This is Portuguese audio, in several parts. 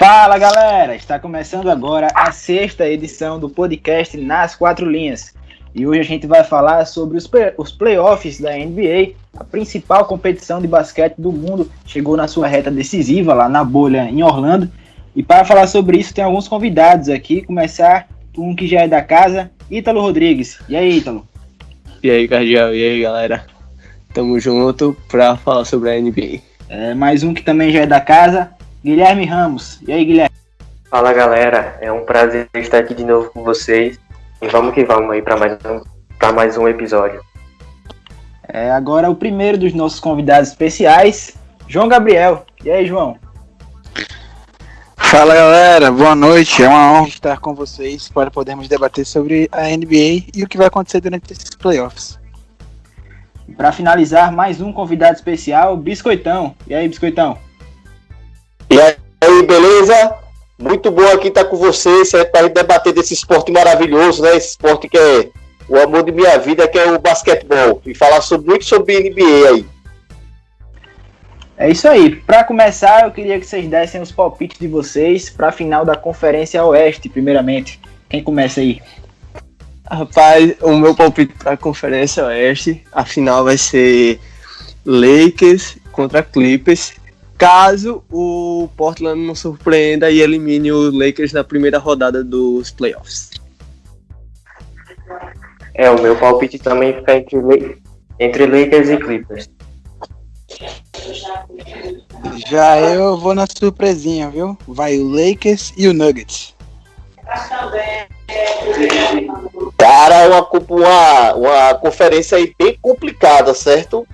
Fala galera, está começando agora a sexta edição do podcast Nas Quatro Linhas. E hoje a gente vai falar sobre os playoffs da NBA, a principal competição de basquete do mundo, chegou na sua reta decisiva lá na bolha em Orlando. E para falar sobre isso tem alguns convidados aqui, começar com um que já é da casa, Ítalo Rodrigues. E aí, Ítalo? E aí, Cardial, e aí, galera? Tamo junto para falar sobre a NBA. Mais um que também já é da casa, Guilherme Ramos. E aí, Guilherme? Fala, galera. É um prazer estar aqui de novo com vocês. E vamos que vamos aí para mais um episódio. Agora o primeiro dos nossos convidados especiais, João Gabriel. E aí, João? Fala, galera. Boa noite. É uma honra estar com vocês para podermos debater sobre a NBA e o que vai acontecer durante esses playoffs. Para finalizar, mais um convidado especial, Biscoitão. E aí, Biscoitão? E aí, beleza? Muito bom aqui estar com vocês, para a gente debater desse esporte maravilhoso, né? Esse esporte que é o amor de minha vida, que é o basquetebol. E falar muito sobre NBA aí. É isso aí. Para começar, eu queria que vocês dessem os palpites de vocês para a final da Conferência Oeste, primeiramente. Quem começa aí? Rapaz, o meu palpite para a Conferência Oeste, a final vai ser Lakers contra Clippers, caso o Portland não surpreenda e elimine os Lakers na primeira rodada dos playoffs. O meu palpite também fica entre Lakers e Clippers. Já eu vou na surpresinha, viu? Vai o Lakers e o Nuggets. Cara, é uma conferência aí bem complicada, certo?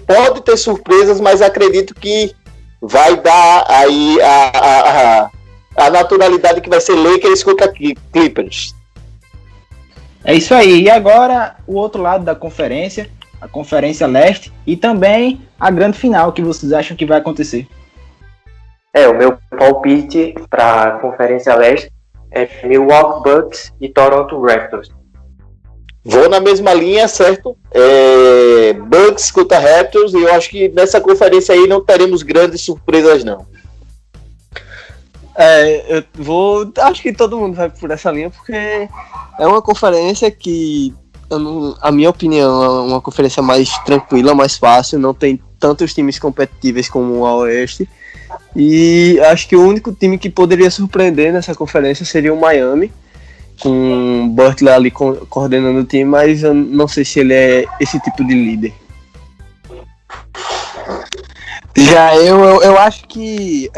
Pode ter surpresas, mas acredito que vai dar aí a naturalidade que vai ser Lakers contra Clippers. É isso aí. E agora o outro lado da conferência, a Conferência Leste, e também a grande final, que vocês acham que vai acontecer? O meu palpite para a Conferência Leste é Milwaukee Bucks e Toronto Raptors. Vou na mesma linha, certo? Bucks contra Raptors, e eu acho que nessa conferência aí não teremos grandes surpresas, não. Acho que todo mundo vai por essa linha, porque é uma conferência que, a minha opinião, é uma conferência mais tranquila, mais fácil, não tem tantos times competitivos como a Oeste. E acho que o único time que poderia surpreender nessa conferência seria o Miami, com o Butler ali coordenando o time, mas eu não sei se ele é esse tipo de líder. Já eu acho que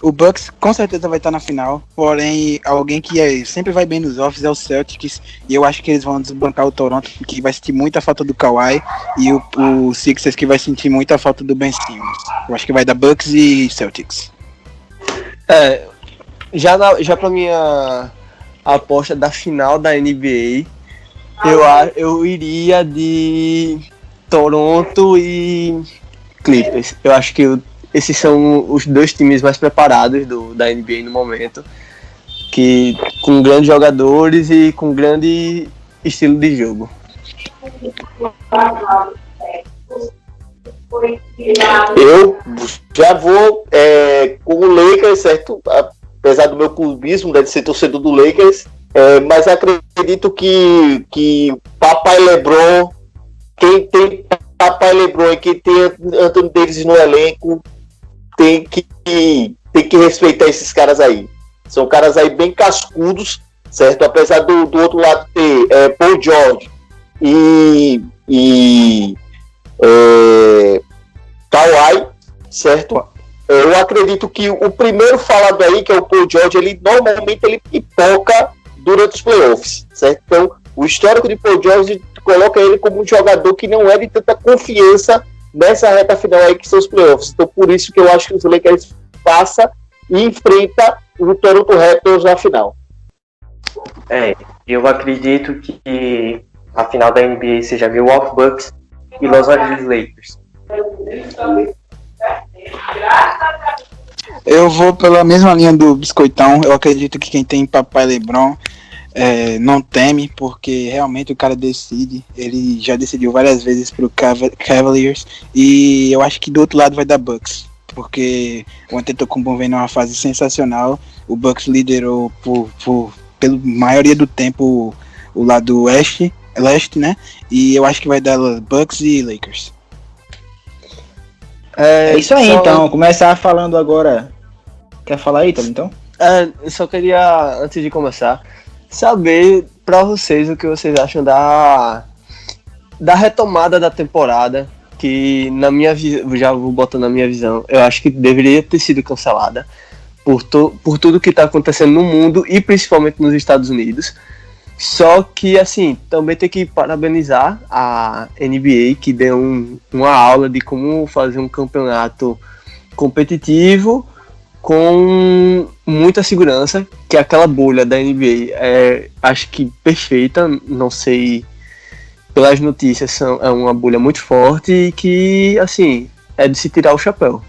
o Bucks com certeza vai estar na final, porém alguém que sempre vai bem nos offs é o Celtics, e eu acho que eles vão desbancar o Toronto, que vai sentir muita falta do Kawhi, e o Sixers, que vai sentir muita falta do Ben Simmons. Eu acho que vai dar Bucks e Celtics. Já pra minha aposta da final da NBA, eu iria de Toronto e Clippers. Eu acho que esses são os dois times mais preparados da NBA no momento, que com grandes jogadores e com grande estilo de jogo. Eu já vou com o Lakers, certo? Apesar do meu clubismo, de ser torcedor do Lakers, mas acredito que Papai LeBron, quem tem Papai LeBron e quem tem Anthony Davis no elenco, tem que respeitar esses caras aí. São caras aí bem cascudos, certo? Apesar do outro lado ter Paul George e Kawhi, certo? Eu acredito que o primeiro falado aí, que é o Paul George, normalmente ele pipoca durante os playoffs, certo? Então, o histórico de Paul George coloca ele como um jogador que não é de tanta confiança nessa reta final aí que são os playoffs. Então, por isso que eu acho que os Lakers passa e enfrenta o Toronto Raptors na final. Eu acredito que a final da NBA seja Milwaukee Bucks e Los Angeles Lakers. Eu vou pela mesma linha do Biscoitão. Eu acredito que quem tem Papai LeBron não teme, porque realmente o cara decide. Ele já decidiu várias vezes pro Cavaliers, e eu acho que do outro lado vai dar Bucks, porque o Antetokounmpo vem numa fase sensacional. O Bucks liderou pela maioria do tempo o lado leste, né? E eu acho que vai dar Bucks e Lakers. É isso aí, então. Começar falando agora. Quer falar aí, Ítalo, então? Eu só queria, antes de começar, saber pra vocês o que vocês acham da retomada da temporada, que na minha visão, já vou botar na minha visão, eu acho que deveria ter sido cancelada por tudo que tá acontecendo no mundo e principalmente nos Estados Unidos. Só que, assim, também tem que parabenizar a NBA, que deu uma aula de como fazer um campeonato competitivo com muita segurança, que aquela bolha da NBA acho que perfeita, não sei, pelas notícias, é uma bolha muito forte e que, assim, é de se tirar o chapéu.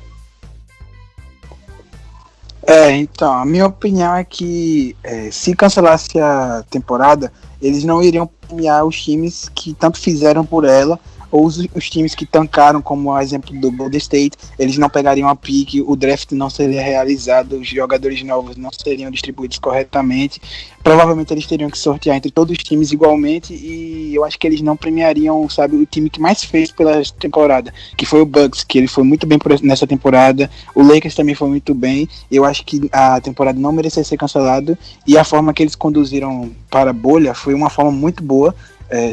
Então, a minha opinião é que se cancelasse a temporada, eles não iriam premiar os times que tanto fizeram por ela, ou os times que tancaram, como o exemplo do Golden State, eles não pegariam a pique, o draft não seria realizado, os jogadores novos não seriam distribuídos corretamente, provavelmente eles teriam que sortear entre todos os times igualmente, e eu acho que eles não premiariam, sabe, o time que mais fez pela temporada, que foi o Bucks, que ele foi muito bem nessa temporada, o Lakers também foi muito bem, eu acho que a temporada não merecia ser cancelada, e a forma que eles conduziram para a bolha foi uma forma muito boa,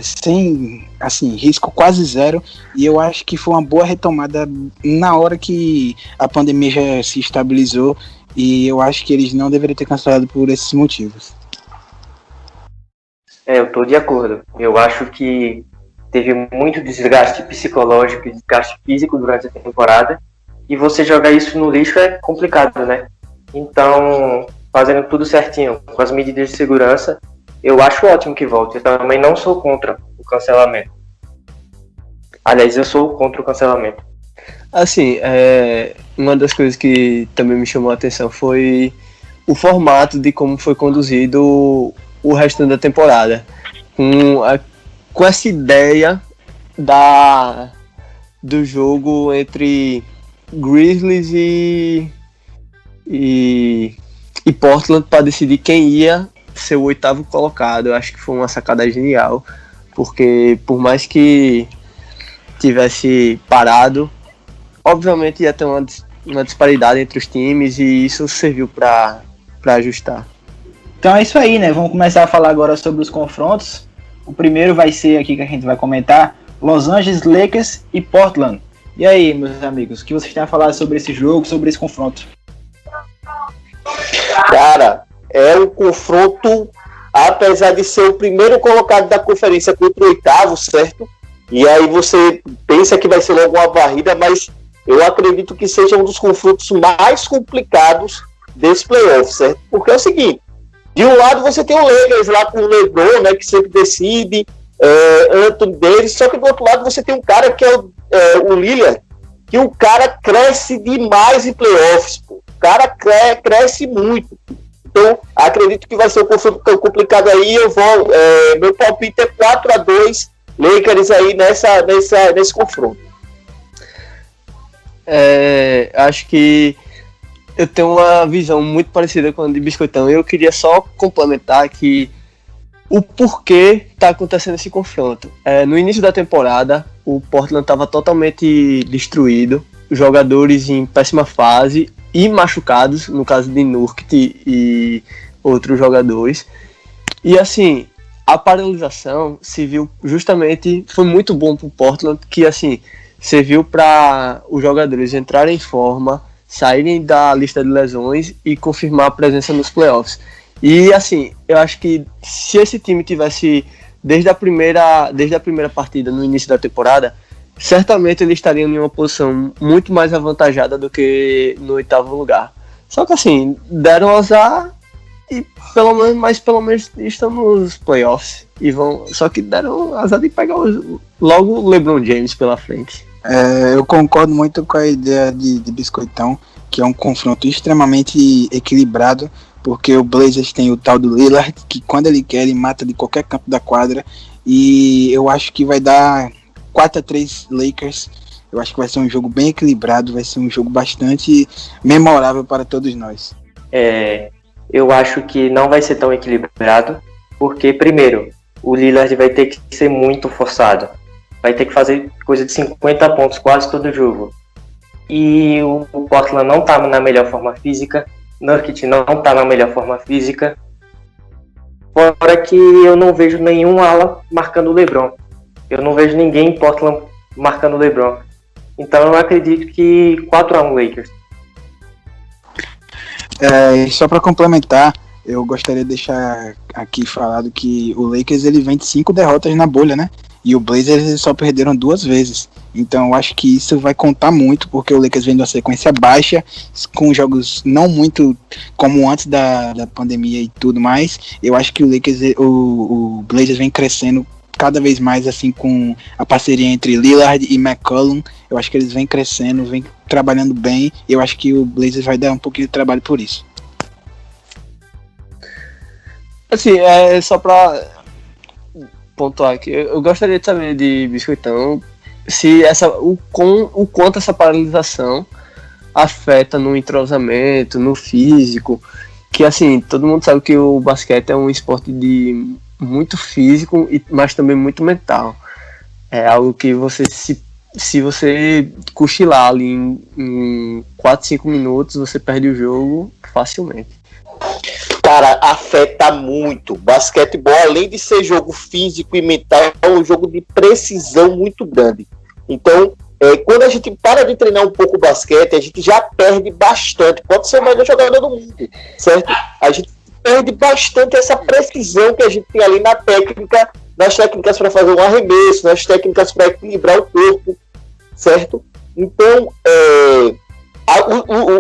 sem, assim, risco quase zero, e eu acho que foi uma boa retomada na hora que a pandemia já se estabilizou, e eu acho que eles não deveriam ter cancelado por esses motivos. Eu tô de acordo. Eu acho que teve muito desgaste psicológico e desgaste físico durante a temporada, e você jogar isso no lixo é complicado, né? Então, fazendo tudo certinho, com as medidas de segurança, eu acho ótimo que volte. Eu também não sou contra o cancelamento. Aliás, eu sou contra o cancelamento. Assim, uma das coisas que também me chamou a atenção foi o formato de como foi conduzido o restante da temporada. Com essa ideia do jogo entre Grizzlies e Portland para decidir quem ia ser o 8º colocado. Eu acho que foi uma sacada genial, porque por mais que tivesse parado, obviamente ia ter uma disparidade entre os times, e isso serviu para ajustar. Então é isso aí, né? Vamos começar a falar agora sobre os confrontos. O primeiro vai ser aqui que a gente vai comentar: Los Angeles Lakers e Portland. E aí, meus amigos, o que vocês têm a falar sobre esse jogo, sobre esse confronto? Cara, é um confronto, apesar de ser o primeiro colocado da conferência contra o 8º, certo? E aí você pensa que vai ser logo uma varrida, mas eu acredito que seja um dos confrontos mais complicados desse playoff, certo? Porque é o seguinte, de um lado você tem o Lakers lá com o LeBron, né, que sempre decide, Anthony Davis, só que do outro lado você tem um cara que é o Lillard, que o cara cresce demais em playoffs, pô. O cara cresce muito. Então, acredito que vai ser um confronto complicado aí. Meu palpite é 4-2 Lakers aí nesse confronto. Acho que eu tenho uma visão muito parecida com a de Biscoitão. Eu queria só complementar que o porquê está acontecendo esse confronto. No início da temporada, o Portland estava totalmente destruído, jogadores em péssima fase e machucados, no caso de Nurkic e outros jogadores. E assim, a paralisação serviu justamente, foi muito bom para o Portland, que assim, serviu para os jogadores entrarem em forma, saírem da lista de lesões e confirmar a presença nos playoffs. E assim, eu acho que se esse time tivesse desde a primeira partida no início da temporada, certamente eles estariam em uma posição muito mais avantajada do que no 8º lugar. Só que assim, deram azar e pelo menos estão nos playoffs. Só que deram azar de pegar logo o LeBron James pela frente. Eu concordo muito com a ideia de Biscoitão, que é um confronto extremamente equilibrado, porque o Blazers tem o tal do Lillard, que quando ele quer, ele mata de qualquer campo da quadra, e eu acho que vai dar 4-3 Lakers, Eu acho que vai ser um jogo bem equilibrado, vai ser um jogo bastante memorável para todos nós. Eu acho que não vai ser tão equilibrado, porque, primeiro, o Lillard vai ter que ser muito forçado. Vai ter que fazer coisa de 50 pontos quase todo jogo. E o Portland não tá na melhor forma física, Nurkic não tá na melhor forma física. Fora que eu não vejo nenhum ala marcando o LeBron. Eu não vejo ninguém em Portland marcando o LeBron. Então eu acredito que 4-1 Lakers. Só para complementar, eu gostaria de deixar aqui falado que o Lakers ele vem de 5 derrotas na bolha, né? E o Blazers eles só perderam 2 vezes. Então eu acho que isso vai contar muito, porque o Lakers vem de uma sequência baixa, com jogos não muito como antes da pandemia e tudo mais. Eu acho que o Lakers, o Blazers vem crescendo cada vez mais, assim, com a parceria entre Lillard e McCollum. Eu acho que eles vêm crescendo, vêm trabalhando bem. Eu acho que o Blazers vai dar um pouquinho de trabalho por isso. Assim, só pra pontuar aqui, eu gostaria de saber de Biscoitão se o quanto essa paralisação afeta no entrosamento, no físico, que assim, todo mundo sabe que o basquete é um esporte de muito físico, mas também muito mental. É algo que você, se você cochilar ali em 4, 5 minutos, você perde o jogo facilmente. Cara, afeta muito. Basquetebol, além de ser jogo físico e mental, é um jogo de precisão muito grande. Então, quando a gente para de treinar um pouco o basquete, a gente já perde bastante. Pode ser o melhor jogador do mundo, certo? A gente perde bastante essa precisão que a gente tem ali na técnica, nas técnicas para fazer um arremesso, nas técnicas para equilibrar o corpo, certo? Então,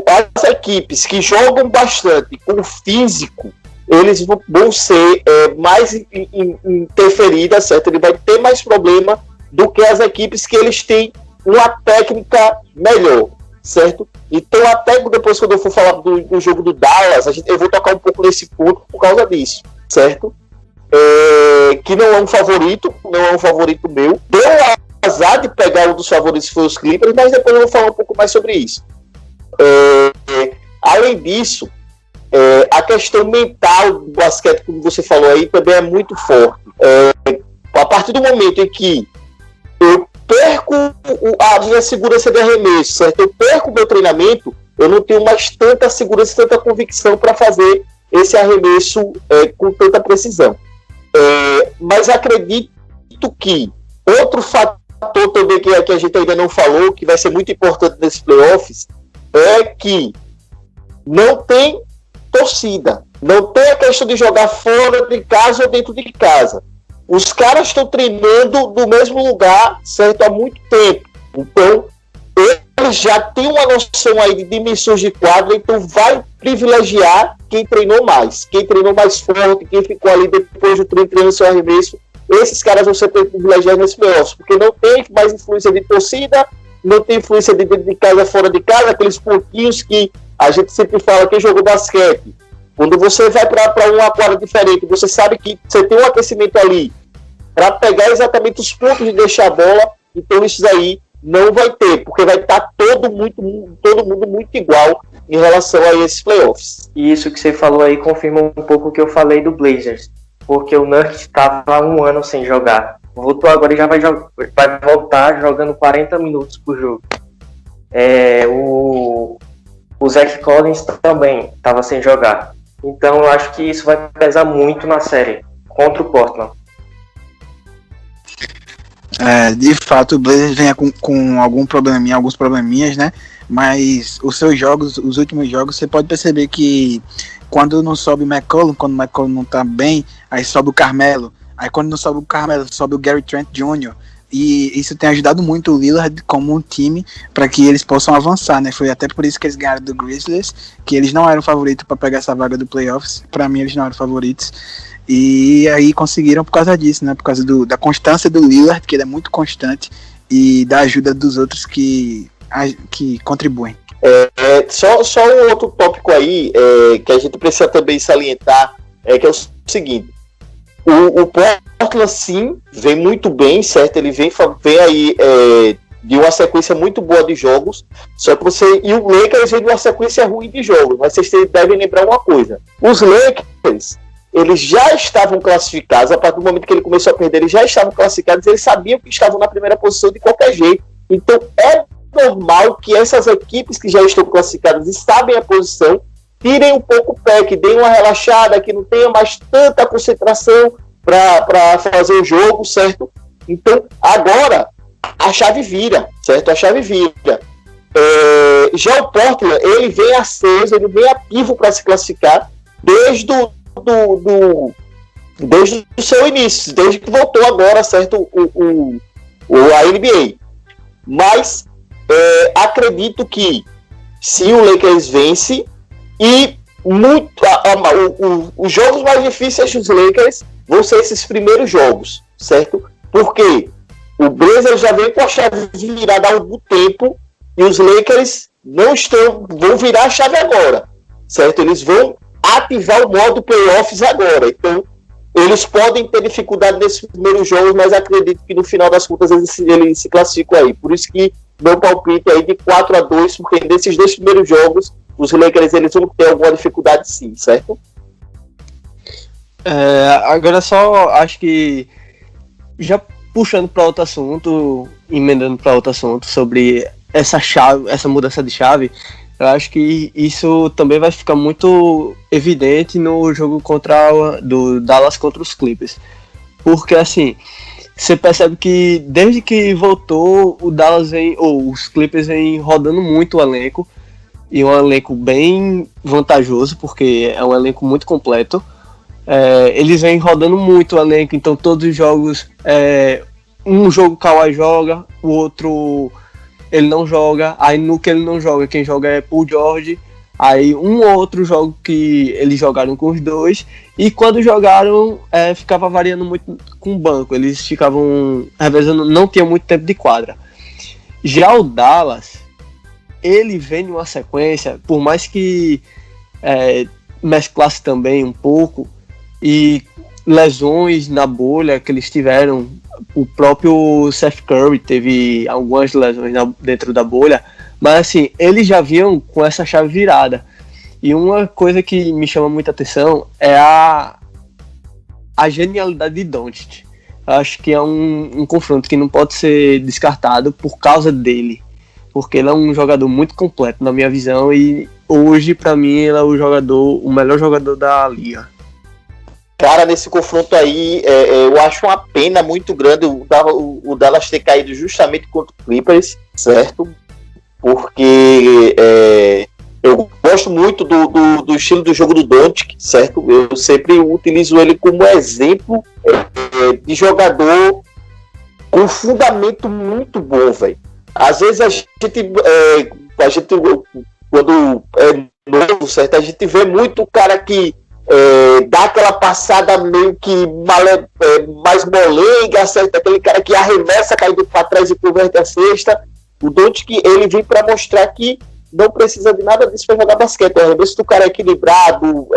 as equipes que jogam bastante com o físico, eles vão ser mais interferidas, certo? Ele vai ter mais problema do que as equipes que eles têm uma técnica melhor, certo? Então, até depois, quando eu for falar do jogo do Dallas, eu vou tocar um pouco nesse ponto por causa disso, certo? Que não é um favorito meu. Deu azar de pegar um dos favoritos, foi os Clippers, mas depois eu vou falar um pouco mais sobre isso. Além disso, a questão mental do basquete, como você falou aí, também é muito forte. A partir do momento em que eu perco a minha segurança de arremesso, certo? Eu perco o meu treinamento, eu não tenho mais tanta segurança, tanta convicção para fazer esse arremesso com tanta precisão. Mas acredito que outro fator também que a gente ainda não falou, que vai ser muito importante nesses playoffs, é que não tem torcida, não tem a questão de jogar fora de casa ou dentro de casa. Os caras estão treinando no mesmo lugar, certo, há muito tempo. Então, eles já têm uma noção aí de dimensões de quadra, então vai privilegiar quem treinou mais forte, quem ficou ali depois do treino treinando seu arremesso. Esses caras vão ser privilegiados nesse playoffs, porque não tem mais influência de torcida, não tem influência de dentro de casa, fora de casa, aqueles pontinhos que a gente sempre fala que jogou basquete. Quando você vai para uma quadra diferente, você sabe que você tem um aquecimento ali para pegar exatamente os pontos de deixar a bola, então isso aí não vai ter, porque vai estar todo mundo muito igual em relação a esses playoffs. E isso que você falou aí confirma um pouco o que eu falei do Blazers, porque o Nurkic estava há 1 ano sem jogar. Voltou agora e já vai voltar jogando 40 minutos por jogo. O Zach Collins também estava sem jogar. Então eu acho que isso vai pesar muito na série contra o Portland. De fato, o Blazers vem com alguns probleminhas, né? Mas os seus jogos, os últimos jogos, você pode perceber que quando não sobe o McCollum, quando o McCollum não tá bem, aí sobe o Carmelo. Aí quando não sobe o Carmelo, sobe o Gary Trent Jr. E isso tem ajudado muito o Lillard como um time para que eles possam avançar, né? Foi até por isso que eles ganharam do Grizzlies, que eles não eram favoritos para pegar essa vaga do playoffs. Para mim, eles não eram favoritos. E aí conseguiram por causa disso, né? Por causa da constância do Lillard, que ele é muito constante, e da ajuda dos outros que contribuem. Só um outro tópico aí que a gente precisa também salientar, que é o seguinte: o Portland sim vem muito bem, certo? Ele vem aí de uma sequência muito boa de jogos, só que e o Lakers vem de uma sequência ruim de jogos, mas vocês devem lembrar uma coisa, os Lakers, eles já estavam classificados, a partir do momento que ele começou a perder, eles já estavam classificados, eles sabiam que estavam na primeira posição de qualquer jeito, então é normal que essas equipes que já estão classificadas e sabem a posição, tirem um pouco o pé, que deem uma relaxada, que não tenha mais tanta concentração para fazer o jogo, certo? Então, agora, a chave vira, certo? A chave vira. Já o Portland, ele vem aceso, ele vem ativo para se classificar desde o seu início, desde que voltou agora, certo? A NBA. Mas, acredito que se o Lakers vence, e os jogos mais difíceis dos Lakers vão ser esses primeiros jogos, certo? Porque o Blazers já vem com a chave virada há algum tempo e os Lakers vão virar a chave agora, certo? Eles vão ativar o modo playoffs agora. Então, eles podem ter dificuldade nesses primeiros jogos, mas acredito que no final das contas eles se classificam aí. Por isso que meu palpite aí de 4-2, porque nesses 2 primeiros jogos os Lakers eles vão ter alguma dificuldade sim, certo? Agora só acho que já puxando para outro assunto, emendando para outro assunto sobre essa mudança de chave, eu acho que isso também vai ficar muito evidente no jogo do Dallas contra os Clippers, porque assim você percebe que desde que voltou o Dallas os Clippers vem rodando muito o elenco, e um elenco bem vantajoso, porque é um elenco muito completo. Eles vêm rodando muito o elenco, então todos os jogos, um jogo o Kawhi joga, o outro ele não joga, aí no que ele não joga, quem joga é Paul George, aí um ou outro jogo que eles jogaram com os dois, e quando jogaram, ficava variando muito com o banco, eles ficavam revezando, não tinha muito tempo de quadra. Já o Dallas, ele vem em uma sequência, por mais que mesclasse também um pouco, e lesões na bolha que eles tiveram, o próprio Seth Curry teve algumas lesões dentro da bolha, mas assim, eles já vinham com essa chave virada. E uma coisa que me chama muita atenção é a genialidade de Doncic. Acho que é um confronto que não pode ser descartado por causa dele, porque ele é um jogador muito completo na minha visão, e hoje pra mim ele é o melhor jogador da liga. Cara, nesse confronto aí, eu acho uma pena muito grande o Dallas ter caído justamente contra o Clippers, certo? Porque eu gosto muito do estilo do jogo do Doncic, certo? Eu sempre utilizo ele como exemplo de jogador com fundamento muito bom, velho. Às vezes a gente quando é novo, certo, a gente vê muito o cara que dá aquela passada meio que mais molenga, certo? Aquele cara que arremessa caindo para trás e converte a cesta. O Doncic, ele vem para mostrar que não precisa de nada disso para jogar basquete. O arremesso do cara é equilibrado,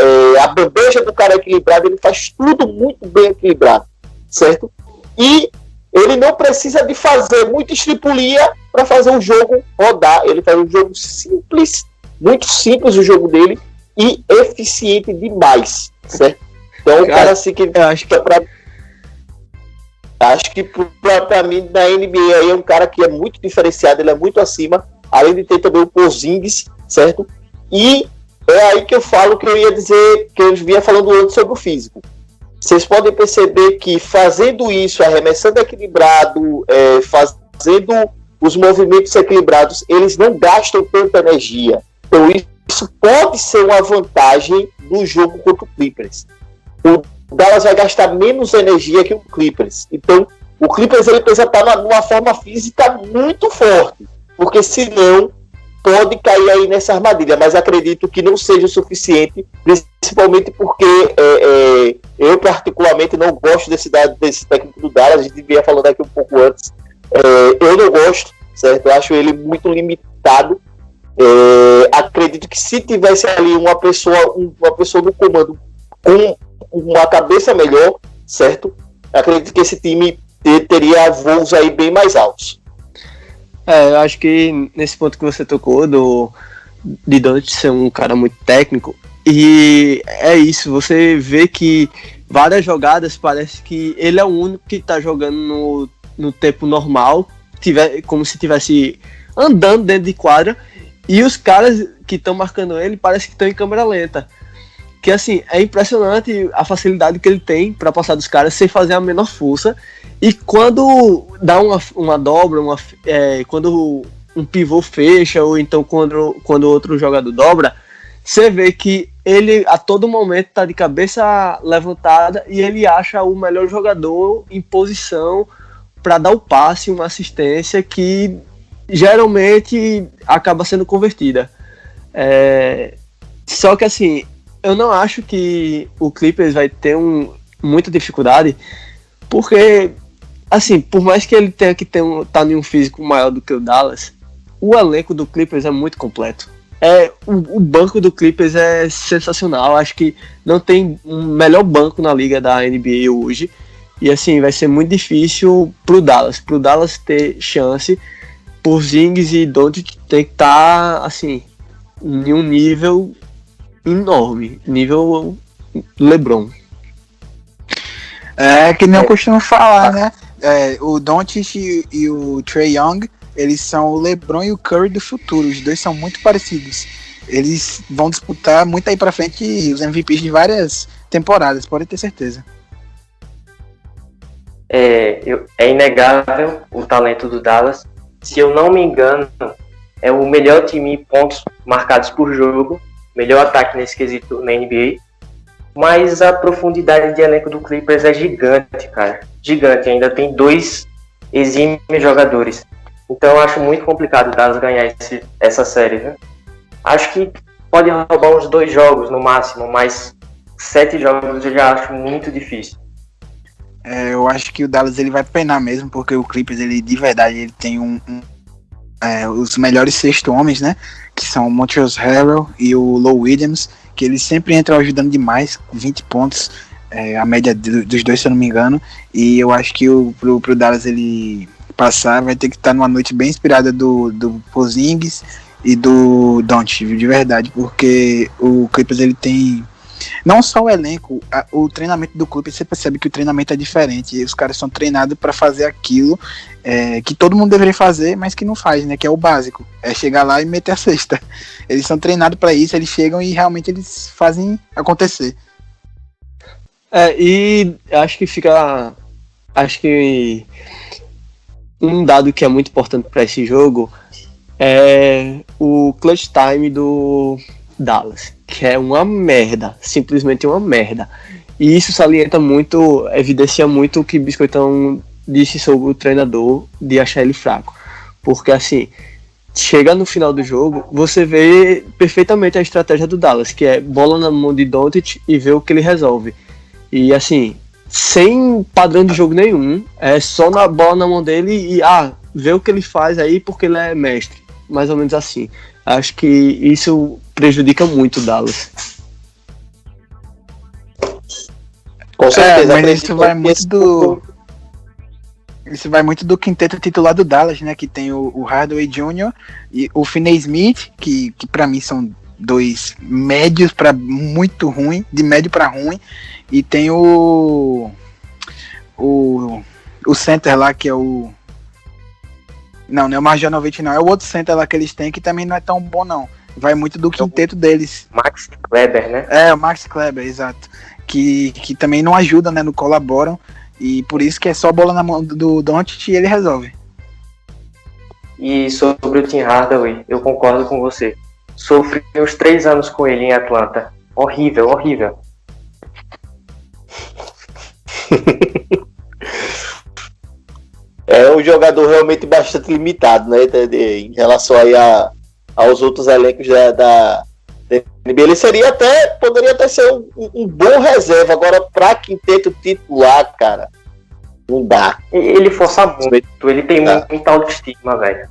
a bandeja do cara é equilibrada, ele faz tudo muito bem equilibrado, certo? E ele não precisa de fazer muita estripulia para fazer o jogo rodar. Ele faz um jogo simples, muito simples o jogo dele, e eficiente demais, certo? Então, o cara assim que eu acho que pra mim na NBA aí é um cara que é muito diferenciado, ele é muito acima, além de ter também o Porzingis, certo? E é aí que eu falo que eu ia dizer, que eu vinha falando antes sobre o físico. Vocês podem perceber que fazendo isso, arremessando equilibrado, fazendo os movimentos equilibrados, eles não gastam tanta energia. Então isso pode ser uma vantagem no jogo contra o Clippers. O Dallas vai gastar menos energia que o Clippers. Então o Clippers ele precisa estar numa forma física muito forte, porque senão pode cair aí nessa armadilha, mas acredito que não seja o suficiente, principalmente porque eu particularmente não gosto desse técnico do Dallas. A gente vinha falando aqui um pouco antes, eu não gosto, certo? Eu acho ele muito limitado. Acredito que se tivesse ali uma pessoa no comando com uma cabeça melhor, certo? Acredito que esse time teria voos aí bem mais altos. Eu acho que nesse ponto que você tocou de Doncic ser um cara muito técnico, e é isso, você vê que várias jogadas parece que ele é o único que tá jogando no tempo normal, como se tivesse andando dentro de quadra, e os caras que estão marcando ele parece que estão em câmera lenta. Que assim, é impressionante a facilidade que ele tem para passar dos caras sem fazer a menor força. E quando dá uma dobra, quando um pivô fecha, ou então quando outro jogador dobra, você vê que ele a todo momento está de cabeça levantada e ele acha o melhor jogador em posição para dar o passe, uma assistência que geralmente acaba sendo convertida. Só que assim, eu não acho que o Clippers vai ter muita dificuldade, porque, assim, por mais que ele tenha que tá em um físico maior do que o Dallas, o elenco do Clippers é muito completo. O banco do Clippers é sensacional, acho que não tem um melhor banco na liga da NBA hoje, e assim, vai ser muito difícil pro Dallas ter chance. Porzingis e Doncic tem que estar, assim, em um nível enorme, nível LeBron. É que nem eu costumo falar, né? O Doncic e o Trae Young, eles são o LeBron e o Curry do futuro. Os dois são muito parecidos. Eles vão disputar muito aí pra frente os MVPs de várias temporadas, pode ter certeza. É inegável o talento do Dallas. Se eu não me engano, é o melhor time em pontos marcados por jogo, melhor ataque nesse quesito na NBA, mas a profundidade de elenco do Clippers é gigante, cara. Gigante, ainda tem 2 exímios jogadores. Então eu acho muito complicado o Dallas ganhar essa série, né? Acho que pode roubar uns 2 jogos no máximo, mas 7 jogos eu já acho muito difícil. Eu acho que o Dallas ele vai penar mesmo, porque o Clippers, ele de verdade, ele tem os melhores sexto homens, né? Que são o Montrezl Harrell e o Lou Williams, que eles sempre entram ajudando demais, 20 pontos, a média dos dois, se eu não me engano. E eu acho que pro Dallas ele passar, vai ter que estar numa noite bem inspirada do Porzingis e do Doncic, de verdade, porque o Clippers ele tem não só o elenco, o treinamento do clube, você percebe que o treinamento é diferente, e os caras são treinados para fazer aquilo que todo mundo deveria fazer, mas que não faz, né, que é o básico, é chegar lá e meter a cesta. Eles são treinados para isso, eles chegam e realmente eles fazem acontecer. E acho que um dado que é muito importante para esse jogo é o clutch time do Dallas, que é uma merda, simplesmente uma merda. E isso evidencia muito o que Biscoitão disse sobre o treinador de achar ele fraco. Porque assim, chega no final do jogo, você vê perfeitamente a estratégia do Dallas, que é bola na mão de Doncic e ver o que ele resolve. E assim, sem padrão de jogo nenhum, é só na bola na mão dele e ver o que ele faz aí porque ele é mestre. Mais ou menos assim. Acho que isso prejudica muito o Dallas. Com certeza. Mas isso vai muito do quinteto titular do Dallas, né? Que tem o Hardaway Jr. e o Finney-Smith, que para mim são 2 médios para muito ruim, de médio para ruim. E tem o center lá, que é o... Não é o Marjanovic, não. É o outro center lá que eles têm, que também não é tão bom, não. Vai muito do quinteto deles. Max Kleber, né? O Max Kleber, exato. Que também não ajuda, né? Não colaboram. E por isso que é só bola na mão do Doncic e ele resolve. E sobre o Tim Hardaway, eu concordo com você. Sofri uns 3 anos com ele em Atlanta. Horrível, horrível. É um jogador realmente bastante limitado, né? Em relação aí aos outros elencos da NBA. Ele poderia até ser um bom reserva. Agora, pra quinteto titular, cara, não dá. Ele força muito. Ele tem muita autoestima, velho.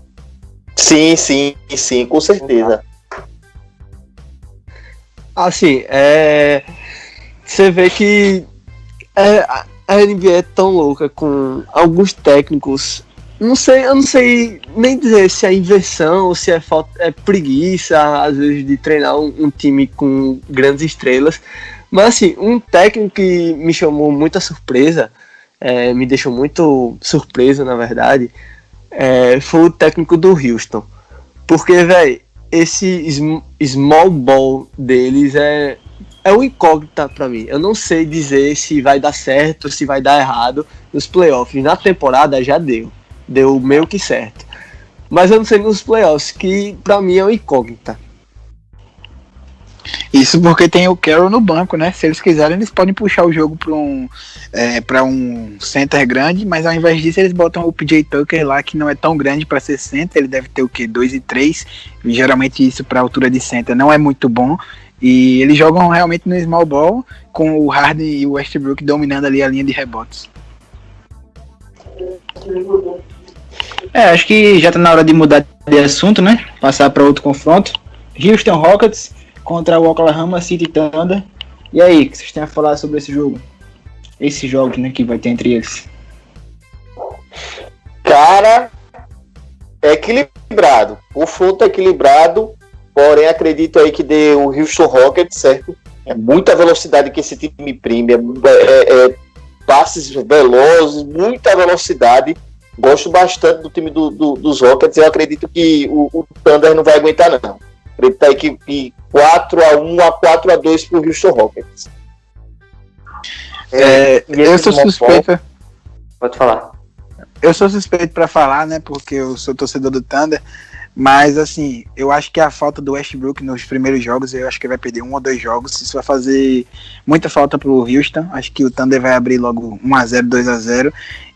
Sim, com certeza. Assim, você vê que a NBA é tão louca, com alguns técnicos eu não sei nem dizer se é inversão ou se é falta, é preguiça, às vezes, de treinar um time com grandes estrelas. Mas, assim, um técnico que me chamou muita surpresa, me deixou muito surpreso, na verdade, foi o técnico do Houston. Porque, velho, esse small ball deles é um incógnita pra mim. Eu não sei dizer se vai dar certo, se vai dar errado nos playoffs. Na temporada já deu meio que certo. Mas eu não sei nos playoffs, que pra mim é uma incógnita. Isso porque tem o Carroll no banco, né? Se eles quiserem, eles podem puxar o jogo para um center grande, mas ao invés disso, eles botam o PJ Tucker lá, que não é tão grande para ser center. Ele deve ter o quê? 2 e 3. E geralmente isso para altura de center não é muito bom. E eles jogam realmente no small ball, com o Harden e o Westbrook dominando ali a linha de rebotes. Acho que já tá na hora de mudar de assunto, né? Passar para outro confronto. Houston Rockets contra o Oklahoma City Thunder. E aí, o que vocês têm a falar sobre esse jogo? Esses jogos, né, que vai ter entre eles. Cara, é equilibrado. O confronto é equilibrado, porém acredito aí que dê o Houston Rockets, certo? É muita velocidade que esse time imprime, passes velozes, muita velocidade. Gosto bastante do time dos Rockets. Eu acredito que o Thunder não vai aguentar, não. Acredito aí que 4-1 a 4-2 pro Houston Rockets. Eu sou suspeito. Pode falar. Eu sou suspeito pra falar, né? Porque eu sou torcedor do Thunder. Mas, assim, eu acho que a falta do Westbrook nos primeiros jogos, eu acho que vai perder 1 ou 2 jogos. Isso vai fazer muita falta pro Houston. Acho que o Thunder vai abrir logo 1-0, 2-0.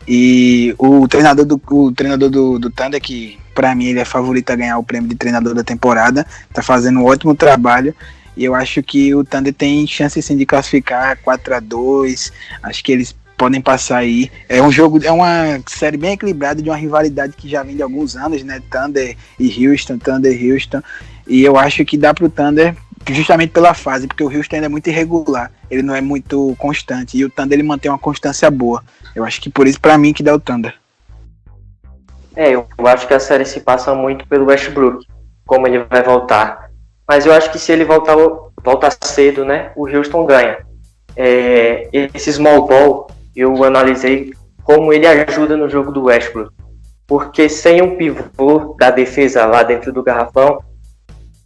E o treinador do Thunder, que pra mim ele é favorito a ganhar o prêmio de treinador da temporada, tá fazendo um ótimo trabalho. E eu acho que o Thunder tem chance sim de classificar 4-2. Acho que eles podem passar aí. É uma série bem equilibrada, de uma rivalidade que já vem de alguns anos, né? Thunder e Houston. E eu acho que dá pro Thunder, justamente pela fase, porque o Houston ainda é muito irregular, ele não é muito constante, e o Thunder ele mantém uma constância boa. Eu acho que por isso, pra mim, que dá o Thunder. Eu acho que a série se passa muito pelo Westbrook, como ele vai voltar. Mas eu acho que se ele voltar cedo, né, o Houston ganha. Esse small ball, eu analisei como ele ajuda no jogo do Westbrook. Porque sem um pivô da defesa lá dentro do garrafão,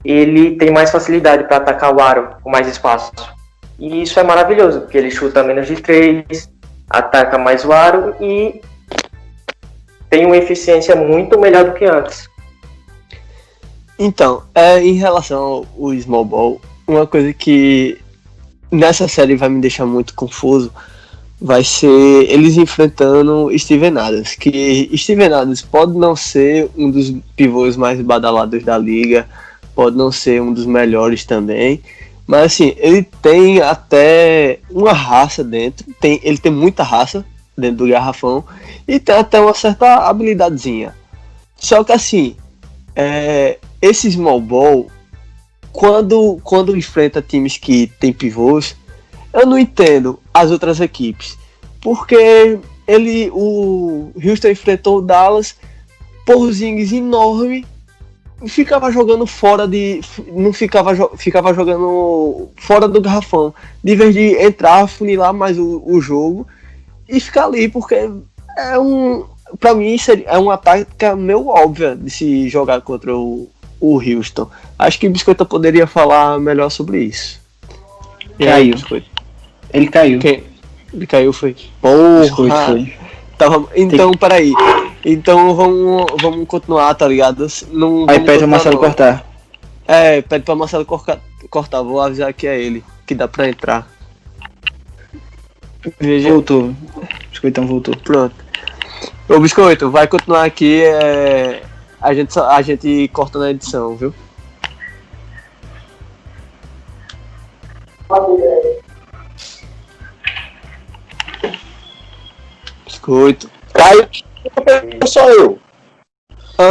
ele tem mais facilidade para atacar o aro com mais espaço. E isso é maravilhoso, porque ele chuta menos de 3, ataca mais o aro e tem uma eficiência muito melhor do que antes. Então, em relação ao small ball, uma coisa que nessa série vai me deixar muito confuso vai ser eles enfrentando Steven Adams, que Steven Adams pode não ser um dos pivôs mais badalados da liga, pode não ser um dos melhores também, mas assim, ele tem até uma raça dentro, ele tem muita raça dentro do garrafão e tem até uma certa habilidadezinha. Só que assim, esse small ball, quando enfrenta times que tem pivôs, eu não entendo as outras equipes, porque o Houston enfrentou o Dallas, Porzingis enorme, ficava jogando ficava jogando fora do garrafão, de vez de entrar, funilar mais o jogo e ficar ali, porque pra mim é uma tática meio óbvia de se jogar contra o Houston. Acho que o Biscoito poderia falar melhor sobre isso. Caiu. Ele caiu. Ele caiu, foi? Porra! Biscoito foi. Então, peraí. Então vamos continuar, tá ligado? Aí pede pra Marcelo cortar. Pede pra Marcelo cortar. Vou avisar que é ele, que dá pra entrar. Veja. Voltou. O Biscoitão voltou. Pronto. Ô, Biscoito, vai continuar aqui. A gente corta na edição, viu? Biscoito. Caio, só eu.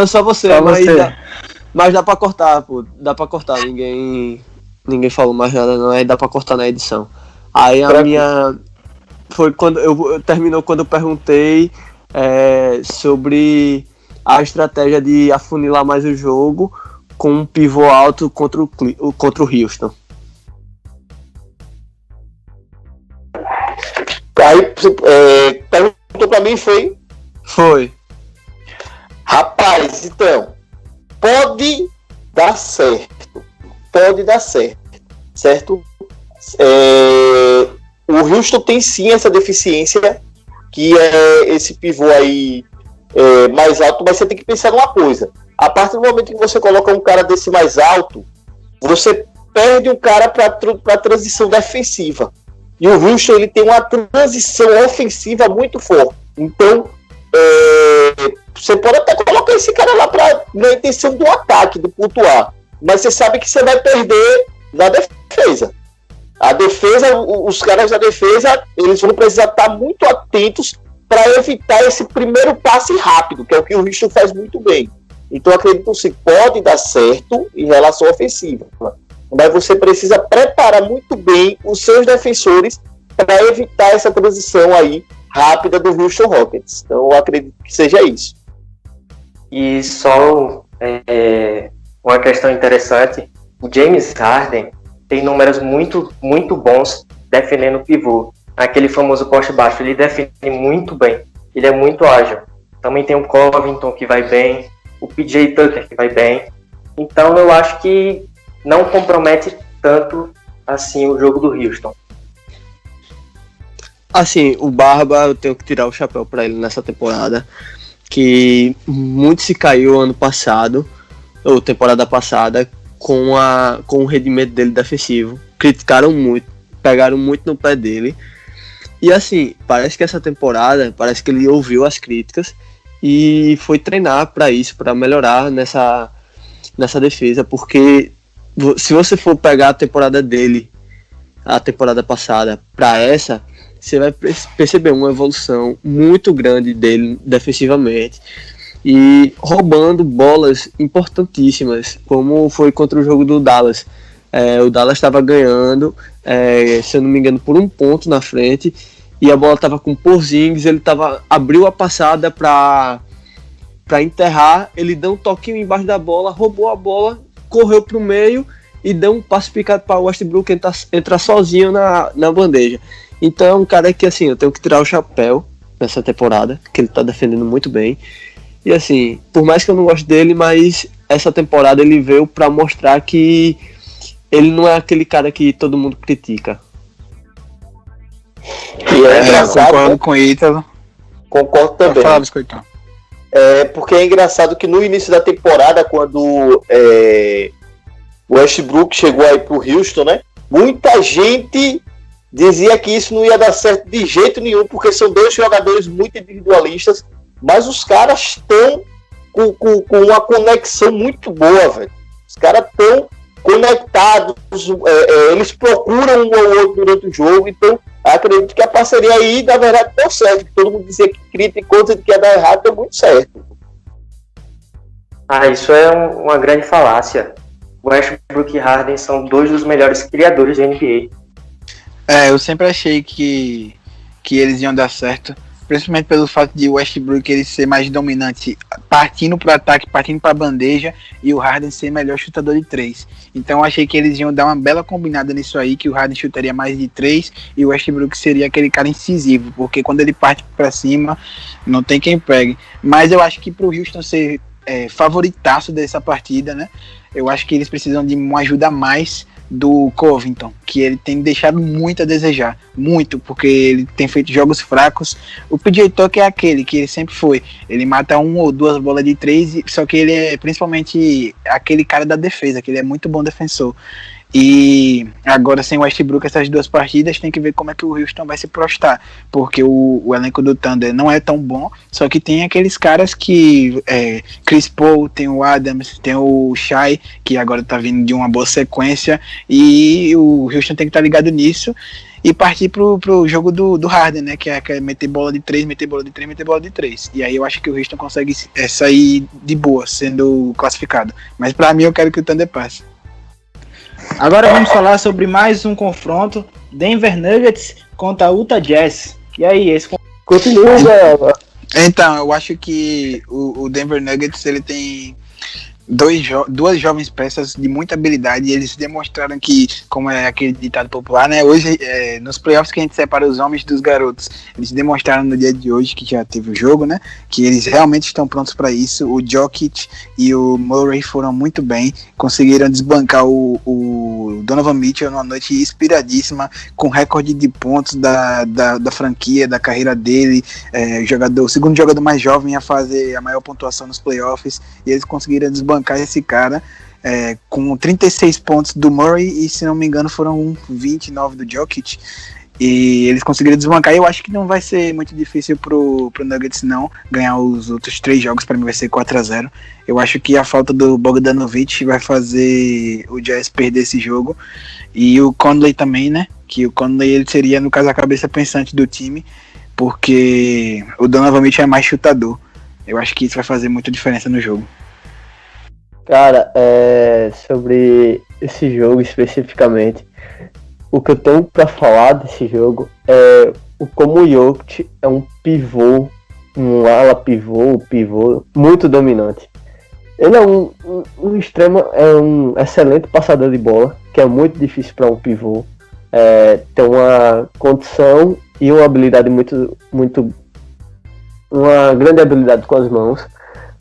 Só você, Só mas, você. Mas dá pra cortar, pô. Dá pra cortar. Ninguém falou mais nada, não. Aí dá pra cortar na edição. Aí a minha... Foi quando terminou quando eu perguntei sobre a estratégia de afunilar mais o jogo com um pivô alto contra o Houston. Aí, perguntou pra mim, foi? Foi. Rapaz, então, pode dar certo, certo? O Houston tem sim essa deficiência, que é esse pivô aí mais alto, mas você tem que pensar numa coisa. A partir do momento que você coloca um cara desse mais alto, você perde um cara para transição defensiva. E o Houston, ele tem uma transição ofensiva muito forte. Então, você pode até colocar esse cara lá na intenção do ataque, do pontuar. Mas você sabe que você vai perder na defesa. A defesa, os caras da defesa, eles vão precisar estar muito atentos para evitar esse primeiro passe rápido, que é o que o Houston faz muito bem. Então, acredito que pode dar certo em relação ofensiva. Mas você precisa preparar muito bem os seus defensores para evitar essa transição aí rápida do Houston Rockets. Então, eu acredito que seja isso. E só uma questão interessante, o James Harden tem números muito, muito bons defendendo o pivô. Aquele famoso poste baixo, ele defende muito bem, ele é muito ágil. Também tem o Covington, que vai bem, o PJ Tucker, que vai bem. Então eu acho que não compromete tanto assim o jogo do Houston. Assim, o Barba, eu tenho que tirar o chapéu para ele nessa temporada, que muito se caiu ano passado, ou temporada passada, com o rendimento dele defensivo. Criticaram muito, pegaram muito no pé dele. E assim, parece que essa temporada, parece que ele ouviu as críticas e foi treinar para isso, para melhorar nessa defesa, porque se você for pegar a temporada dele, a temporada passada, para essa, você vai perceber uma evolução muito grande dele defensivamente e roubando bolas importantíssimas, como foi contra o jogo do Dallas. O Dallas estava ganhando, se eu não me engano, por 1 ponto na frente, e a bola estava com o Porzingis, ele abriu a passada para enterrar, ele deu um toquinho embaixo da bola, roubou a bola, correu para o meio e deu um passe picado para o Westbrook entrar sozinho na bandeja. Então é um cara que, assim, eu tenho que tirar o chapéu nessa temporada, que ele está defendendo muito bem. E assim, por mais que eu não goste dele, mas essa temporada ele veio para mostrar que ele não é aquele cara que todo mundo critica. E engraçado, concordo com o Ítalo. Concordo também. Fala, Biscoitão. Porque é engraçado que no início da temporada, quando o Westbrook chegou aí pro Houston, né? Muita gente dizia que isso não ia dar certo de jeito nenhum, porque são 2 jogadores muito individualistas, mas os caras estão com uma conexão muito boa, velho. Os caras estão conectados, eles procuram um ao outro durante o jogo, então acredito que a parceria aí, na verdade, deu certo. Todo mundo dizia que criticou, que ia dar errado, deu muito certo. Isso é uma grande falácia. O Westbrook e Harden são 2 dos melhores criadores da NBA. Eu sempre achei que eles iam dar certo, principalmente pelo fato de o Westbrook ele ser mais dominante, partindo para o ataque, partindo para a bandeja, e o Harden ser melhor chutador de 3. Então eu achei que eles iam dar uma bela combinada nisso aí, que o Harden chutaria mais de 3 e o Westbrook seria aquele cara incisivo, porque quando ele parte para cima, não tem quem pegue. Mas eu acho que para o Houston ser favoritaço dessa partida, né? Eu acho que eles precisam de uma ajuda a mais do Covington, que ele tem deixado muito a desejar, muito, porque ele tem feito jogos fracos. O PJ Tucker é aquele que ele sempre foi, ele mata 1 ou 2 bolas de 3, só que ele é principalmente aquele cara da defesa, que ele é muito bom defensor. E agora sem o Westbrook, essas 2 partidas, tem que ver como é que o Houston vai se prostar, porque o elenco do Thunder não é tão bom, só que tem aqueles caras que Chris Paul, tem o Adams, tem o Shai, que agora tá vindo de uma boa sequência, e o Houston tem que estar ligado nisso e partir pro jogo do Harden, né, que é meter bola de 3, meter bola de 3, meter bola de 3, e aí eu acho que o Houston consegue sair de boa, sendo classificado, mas pra mim eu quero que o Thunder passe. Agora vamos falar sobre mais um confronto, Denver Nuggets contra Utah Jazz. E aí, esse Continua, galera. Então, eu acho que o Denver Nuggets ele tem duas jovens peças de muita habilidade e eles demonstraram que, como é aquele ditado popular, né? Hoje, nos playoffs que a gente separa os homens dos garotos, eles demonstraram no dia de hoje, que já teve o jogo, né? Que eles realmente estão prontos para isso. O Jokic e o Murray foram muito bem, conseguiram desbancar o Donovan Mitchell numa noite inspiradíssima, com recorde de pontos da franquia, da carreira dele, o segundo jogador mais jovem a fazer a maior pontuação nos playoffs, e eles conseguiram desbancar esse cara com 36 pontos do Murray e, se não me engano, foram 29 do Jokic, e eles conseguiram desbancar. Eu acho que não vai ser muito difícil pro Nuggets não ganhar os outros 3 jogos. Para mim vai ser 4-0. Eu acho que a falta do Bogdanovic vai fazer o Jazz perder esse jogo, e o Conley também, né, que o Conley ele seria, no caso, a cabeça pensante do time, porque o Donovan Mitchell é mais chutador. Eu acho que isso vai fazer muita diferença no jogo. Cara, sobre esse jogo especificamente, o que eu tenho pra falar desse jogo é como o Jokic é um pivô, um ala pivô muito dominante. Ele é um extremo, é um excelente passador de bola, que é muito difícil para um pivô. Tem uma condição e uma habilidade uma grande habilidade com as mãos.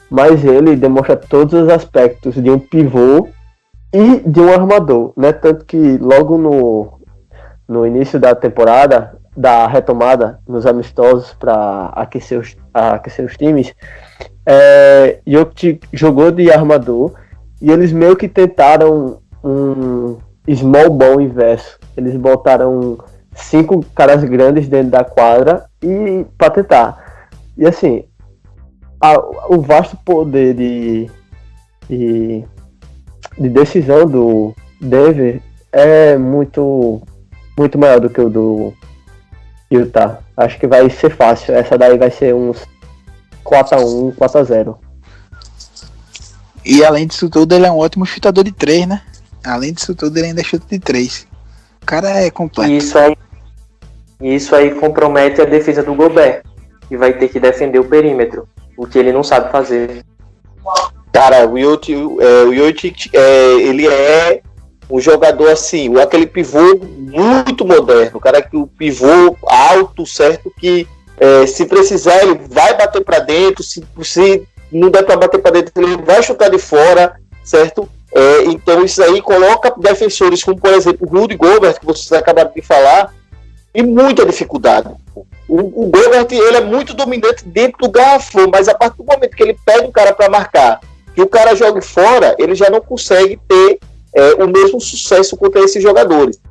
Mas ele demonstra todos os aspectos de um pivô e de um armador, né? Tanto que logo no início da temporada, da retomada nos amistosos para aquecer os times, Jokic jogou de armador e eles meio que tentaram um small ball inverso. Eles botaram 5 caras grandes dentro da quadra e para tentar. E assim, o vasto poder de decisão do Denver é muito maior do que o do Utah. Acho que vai ser fácil. Essa daí vai ser uns 4-1, 4-0. E além disso tudo, ele é um ótimo chutador de 3, né? Além disso tudo, ele ainda chuta de 3. O cara é completo. Isso aí compromete a defesa do Gobert, que vai ter que defender o perímetro, o que ele não sabe fazer. Cara, o Jokic, ele é um jogador assim, aquele pivô muito moderno, cara, que o pivô alto, certo, que se precisar ele vai bater para dentro, se não der para bater para dentro ele vai chutar de fora, certo? Então isso aí coloca defensores como, por exemplo, o Rudy Gobert, que vocês acabaram de falar, em muita dificuldade. O Gobert, ele é muito dominante dentro do garrafão, mas a partir do momento que ele pega um cara para marcar e o cara joga fora, ele já não consegue ter o mesmo sucesso contra esses jogadores.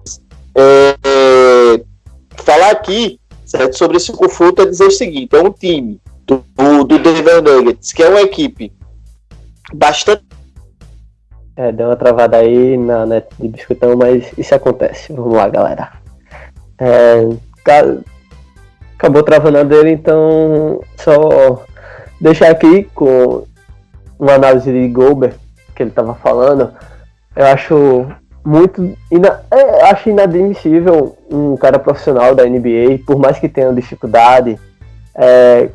Falar aqui, certo, sobre esse confronto é dizer o seguinte: é um time do Denver Nuggets, que é uma equipe bastante... Deu uma travada aí na net de biscoitão, mas isso acontece. Vamos lá, galera. Acabou travando a dele, então só deixar aqui com uma análise de Gobert que ele estava falando. Eu acho acho inadmissível um cara profissional da NBA, por mais que tenha dificuldade,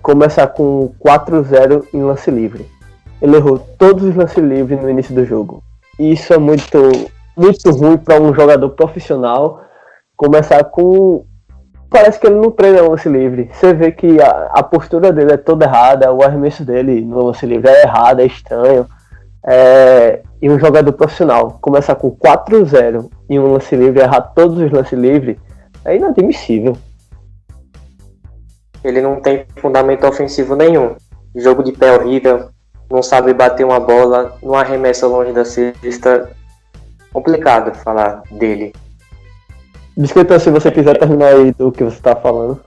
começar com 4-0 em lance livre. Ele errou todos os lances livres no início do jogo. E isso é muito ruim para um jogador profissional começar com... Parece que ele não treina lance livre. Você vê que a postura dele é toda errada, o arremesso dele no lance livre é errado, é estranho. E um jogador profissional começar com 4-0 em um lance livre, errar todos os lances livres, é inadmissível. Ele não tem fundamento ofensivo nenhum. Jogo de pé horrível, não sabe bater uma bola, não arremessa longe da cesta. Complicado falar dele. Biscoitão, se você quiser terminar aí do que você está falando.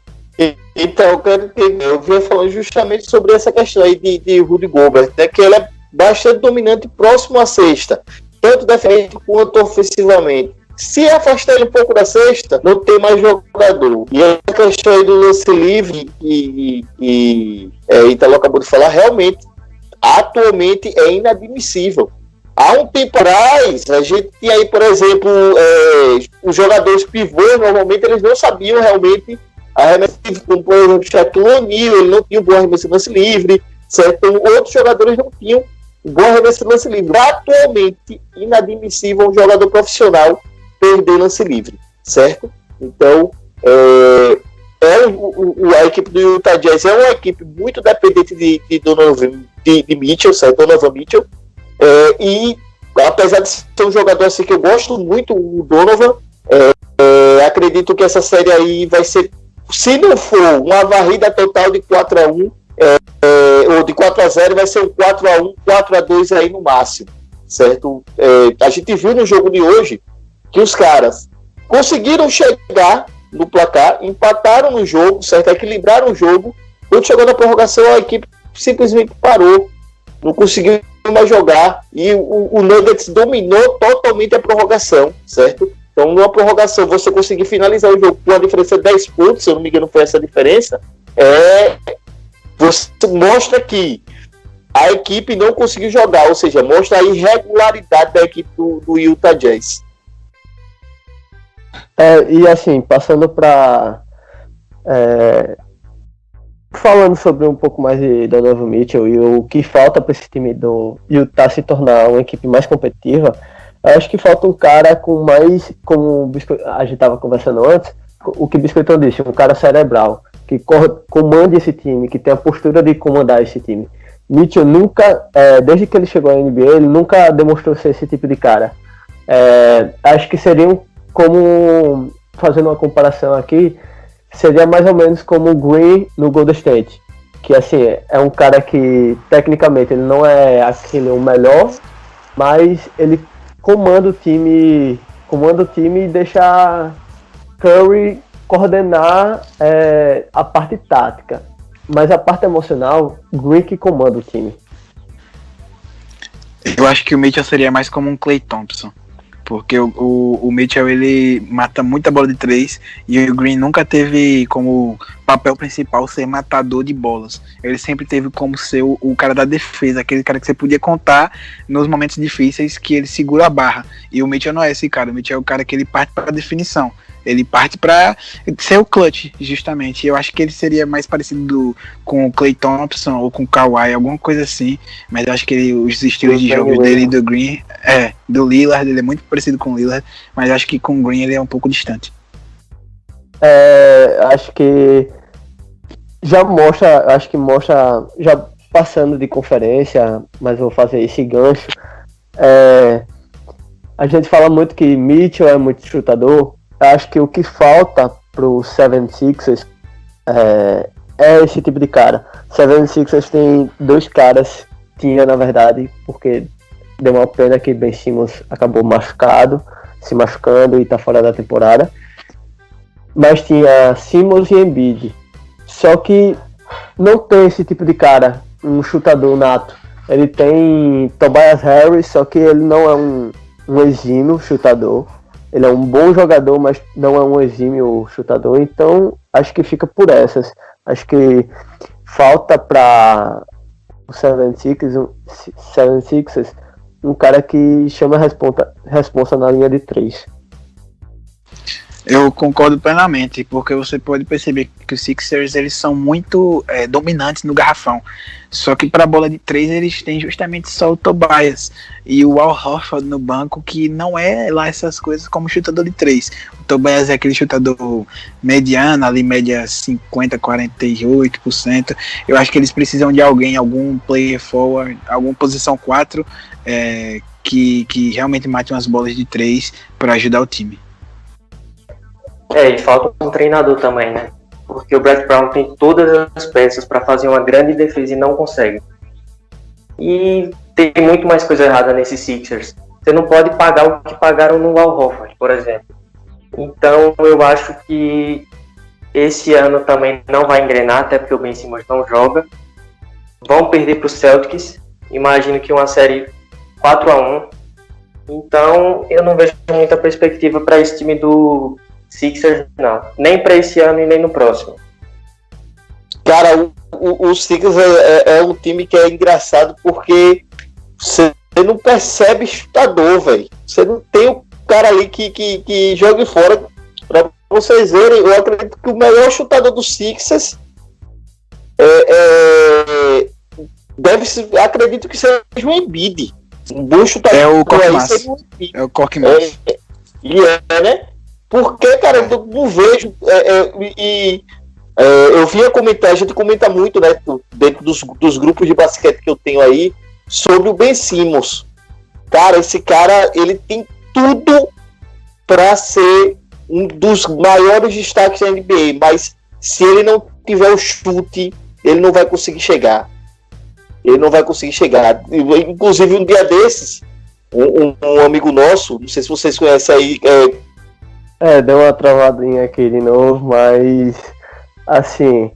Então, eu vinha falando justamente sobre essa questão aí de Rudy Gobert, né, que ele é bastante dominante próximo à cesta, tanto defensivamente quanto ofensivamente. Se afastar ele um pouco da cesta, não tem mais jogador. E a questão aí do lance livre, que Italo acabou de falar, realmente, atualmente é inadmissível. Há um tempo atrás, a gente tinha aí, por exemplo, os jogadores pivôs, normalmente eles não sabiam realmente arremesso livre, como por exemplo o Shaquille O'Neal, ele não tinha um bom arremesso de lance livre, certo? Então, outros jogadores não tinham um bom arremesso de lance livre. Atualmente, inadmissível um jogador profissional perder lance livre, certo? Então, a equipe do Utah Jazz é uma equipe muito dependente de Mitchell, certo? Donovan Mitchell, e apesar de ser um jogador assim que eu gosto muito, o Donovan, acredito que essa série aí vai ser, se não for uma varrida total de 4-1, ou de 4-0, vai ser um 4-1, 4-2 aí no máximo, certo? A gente viu no jogo de hoje que os caras conseguiram chegar no placar, empataram no jogo, certo? Equilibraram o jogo. Quando chegou na prorrogação, a equipe simplesmente parou, não conseguiu mais jogar, e o Nuggets dominou totalmente a prorrogação, certo? Então, numa prorrogação, você conseguir finalizar o jogo com uma diferença de 10 pontos, se eu não me engano foi essa diferença, você mostra que a equipe não conseguiu jogar, ou seja, mostra a irregularidade da equipe do Utah Jazz. E assim, passando para falando sobre um pouco mais de Donovan Mitchell e o que falta para esse time do Utah se tornar uma equipe mais competitiva, eu acho que falta um cara com mais, como a gente estava conversando antes, o que Biscoitão disse, um cara cerebral, que comande esse time, que tem a postura de comandar esse time. Mitchell nunca, desde que ele chegou à NBA, ele nunca demonstrou ser esse tipo de cara. Acho que seriam como, fazendo uma comparação aqui, seria mais ou menos como o Green no Golden State, que assim, é um cara que tecnicamente ele não é aquele o melhor, mas ele comanda o time e deixa Curry coordenar a parte tática, mas a parte emocional, Green que comanda o time. Eu acho que o Mitchell seria mais como um Klay Thompson, porque o Mitchell ele mata muita bola de 3 e o Green nunca teve como papel principal ser matador de bolas. Ele sempre teve como ser o cara da defesa, aquele cara que você podia contar nos momentos difíceis, que ele segura a barra. E o Mitchell não é esse cara, o Mitchell é o cara que ele parte para a definição. Ele parte para ser o clutch, justamente. Eu acho que ele seria mais parecido com o Klay Thompson ou com o Kawhi, alguma coisa assim. Mas eu acho que os estilos de jogo dele e do Green, do Lillard, ele é muito parecido com o Lillard, mas eu acho que com o Green ele é um pouco distante. Acho que mostra, já passando de conferência, mas vou fazer esse gancho. A gente fala muito que Mitchell é muito chutador. Acho que o que falta pro 76ers é esse tipo de cara. 76ers tem dois caras, tinha na verdade, porque deu uma pena que Ben Simmons acabou se machucando e tá fora da temporada. Mas tinha Simmons e Embiid. Só que não tem esse tipo de cara, um chutador nato. Ele tem Tobias Harris, só que ele não é um exímio chutador. Ele é um bom jogador, mas não é um exímio chutador, então acho que fica por essas. Acho que falta para o 76ers um cara que chama a responsa na linha de 3. Eu concordo plenamente, porque você pode perceber que os Sixers eles são muito dominantes no garrafão. Só que para a bola de 3 eles têm justamente só o Tobias e o Al Horford no banco, que não é lá essas coisas como chutador de 3. O Tobias é aquele chutador mediano, ali média 50, 48%. Eu acho que eles precisam de alguém, algum player forward, alguma posição 4, que realmente mate umas bolas de 3 para ajudar o time. E falta um treinador também, né? Porque o Brett Brown tem todas as peças para fazer uma grande defesa e não consegue. E tem muito mais coisa errada nesses Sixers. Você não pode pagar o que pagaram no Al Horford, por exemplo. Então eu acho que esse ano também não vai engrenar, até porque o Ben Simmons não joga. Vão perder para os Celtics. Imagino que uma série 4-1. Então eu não vejo muita perspectiva para esse time do Sixers, não. Nem para esse ano e nem no próximo. Cara, o Sixers é um time que é engraçado porque você não percebe chutador, velho. Você não tem o cara ali que jogue fora pra vocês verem, eu acredito que o melhor chutador do Sixers acredito que seja o Embiid. Um bom chutador É o Cork aí Massa. seria o Embiid. É o Cork Massa. Né? Porque, cara, eu não vejo. Eu vinha comentar, a gente comenta muito, né, dentro dos grupos de basquete que eu tenho aí, sobre o Ben Simmons. Cara, esse cara, ele tem tudo para ser um dos maiores destaques da NBA, mas se ele não tiver o chute, ele não vai conseguir chegar. Inclusive, um dia desses, um amigo nosso, não sei se vocês conhecem aí. Deu uma travadinha aqui de novo, mas assim,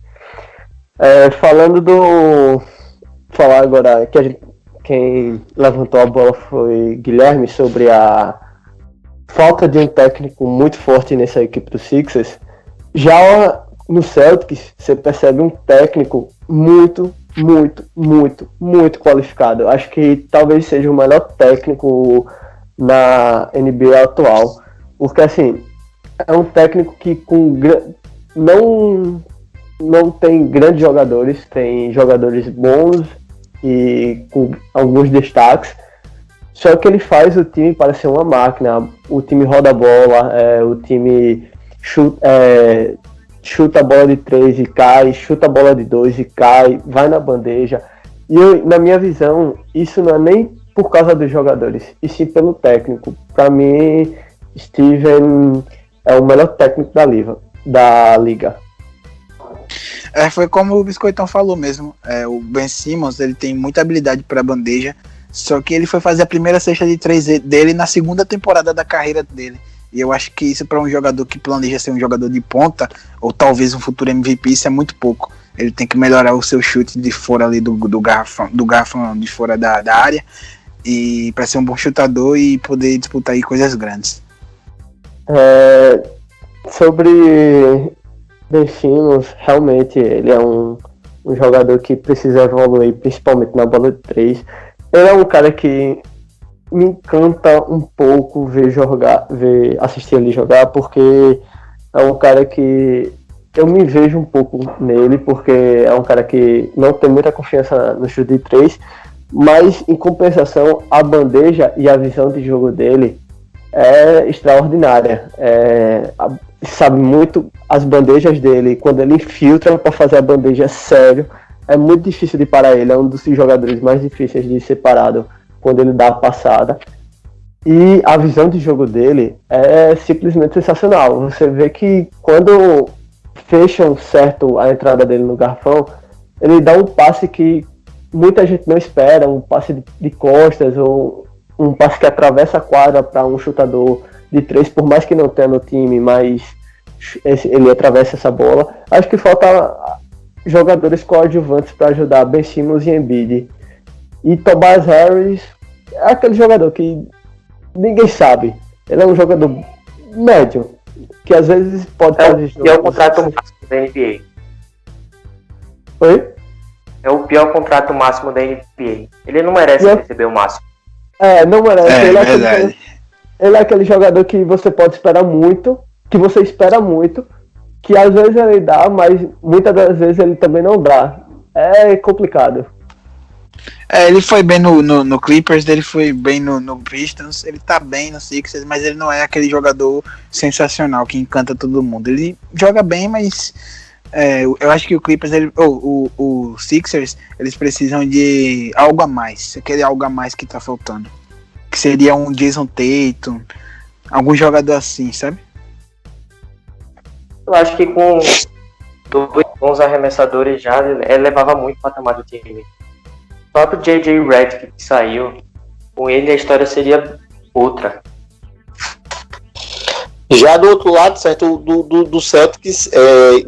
falar agora que quem levantou a bola foi Guilherme sobre a falta de um técnico muito forte nessa equipe do Sixers. Já no Celtics, você percebe um técnico muito qualificado. Acho que talvez seja o melhor técnico na NBA atual. Porque, assim, é um técnico que não tem grandes jogadores, tem jogadores bons e com alguns destaques. Só que ele faz o time parecer uma máquina. O time roda a bola, o time chuta a bola de 3 e cai, chuta a bola de 2 e cai, vai na bandeja. E na minha visão, isso não é nem por causa dos jogadores, e sim pelo técnico. Para mim, Steven é o melhor técnico da liga. Foi como o Biscoitão falou mesmo. O Ben Simmons, ele tem muita habilidade para bandeja, só que ele foi fazer a primeira cesta de 3 dele na segunda temporada da carreira dele. E eu acho que isso para um jogador que planeja ser um jogador de ponta, ou talvez um futuro MVP, isso é muito pouco. Ele tem que melhorar o seu chute de fora ali do garrafão de fora da área, e para ser um bom chutador e poder disputar aí coisas grandes. Sobre Ben Simmons, realmente ele é um jogador que precisa evoluir, principalmente na bola de 3. Ele é um cara que me encanta um pouco assistir ele jogar, porque é um cara que eu me vejo um pouco nele, porque é um cara que não tem muita confiança no chute de 3, mas em compensação a bandeja e a visão de jogo dele é extraordinária. Sabe muito as bandejas dele, quando ele infiltra para fazer a bandeja sério, é muito difícil de parar ele, é um dos jogadores mais difíceis de ser parado quando ele dá a passada. E a visão de jogo dele é simplesmente sensacional. Você vê que quando fecham certo a entrada dele no garrafão, ele dá um passe que muita gente não espera, um passe de costas, ou um passe que atravessa a quadra para um chutador de 3, por mais que não tenha no time, mas ele atravessa essa bola. Acho que falta jogadores coadjuvantes para ajudar Ben Simmons e Embiid. E Tobias Harris é aquele jogador que ninguém sabe. Ele é um jogador médio, que às vezes pode fazer jogos. É o contrato máximo da NBA. Oi? É o pior contrato máximo da NBA. Ele não merece receber o máximo. Não merece. Ele é aquele jogador que você pode esperar muito, que você espera muito, que às vezes ele dá, mas muitas das vezes ele também não dá. É complicado. Ele foi bem no Clippers, ele foi bem no Pistons, ele tá bem no Sixers, mas ele não é aquele jogador sensacional que encanta todo mundo. Ele joga bem, mas eu acho que o Clippers, o Sixers, eles precisam de algo a mais, aquele algo a mais que tá faltando. Que seria um Jason Tatum, algum jogador assim, sabe? Eu acho que com 2 bons arremessadores já elevava muito o patamar do time. O próprio J.J. Redick que saiu, com ele a história seria outra. Já do outro lado, certo, do Celtics,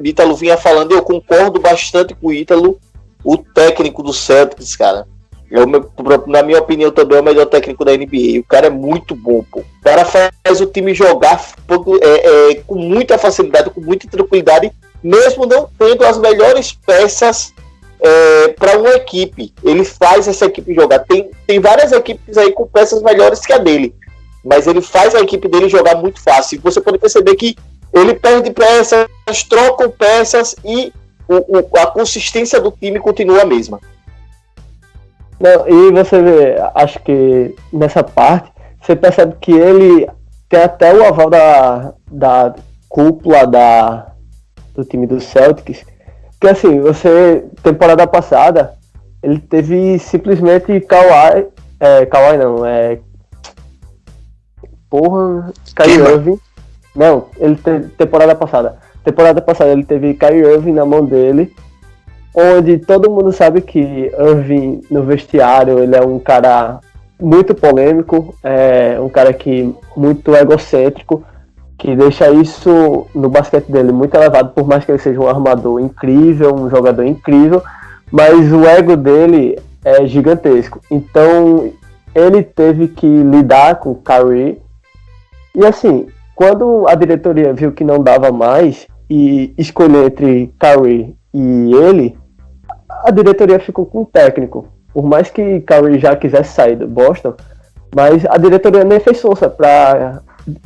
Ítalo vinha falando, eu concordo bastante com o Ítalo, o técnico do Celtics, cara. Na minha opinião, também é o melhor técnico da NBA. O cara é muito bom, pô. O cara faz o time jogar com muita facilidade, com muita tranquilidade, mesmo não tendo as melhores peças para uma equipe. Ele faz essa equipe jogar. Tem várias equipes aí com peças melhores que a dele, mas ele faz a equipe dele jogar muito fácil. E você pode perceber que ele perde peças, trocam peças e a consistência do time continua a mesma. Não, e você vê, acho que nessa parte, você percebe que ele tem até o aval da cúpula do time do Celtics, que assim, temporada passada, ele teve simplesmente Kyrie Irving. Não, temporada passada ele teve Kyrie Irving na mão dele, onde todo mundo sabe que Irving no vestiário, ele é um cara muito polêmico, um cara que muito egocêntrico, que deixa isso no basquete dele muito elevado, por mais que ele seja um armador incrível, um jogador incrível, mas o ego dele é gigantesco. Então ele teve que lidar com o Kyrie, e assim, quando a diretoria viu que não dava mais e escolheu entre Kyrie e ele, a diretoria ficou com o técnico. Por mais que Kyrie já quisesse sair do Boston, mas a diretoria nem fez força para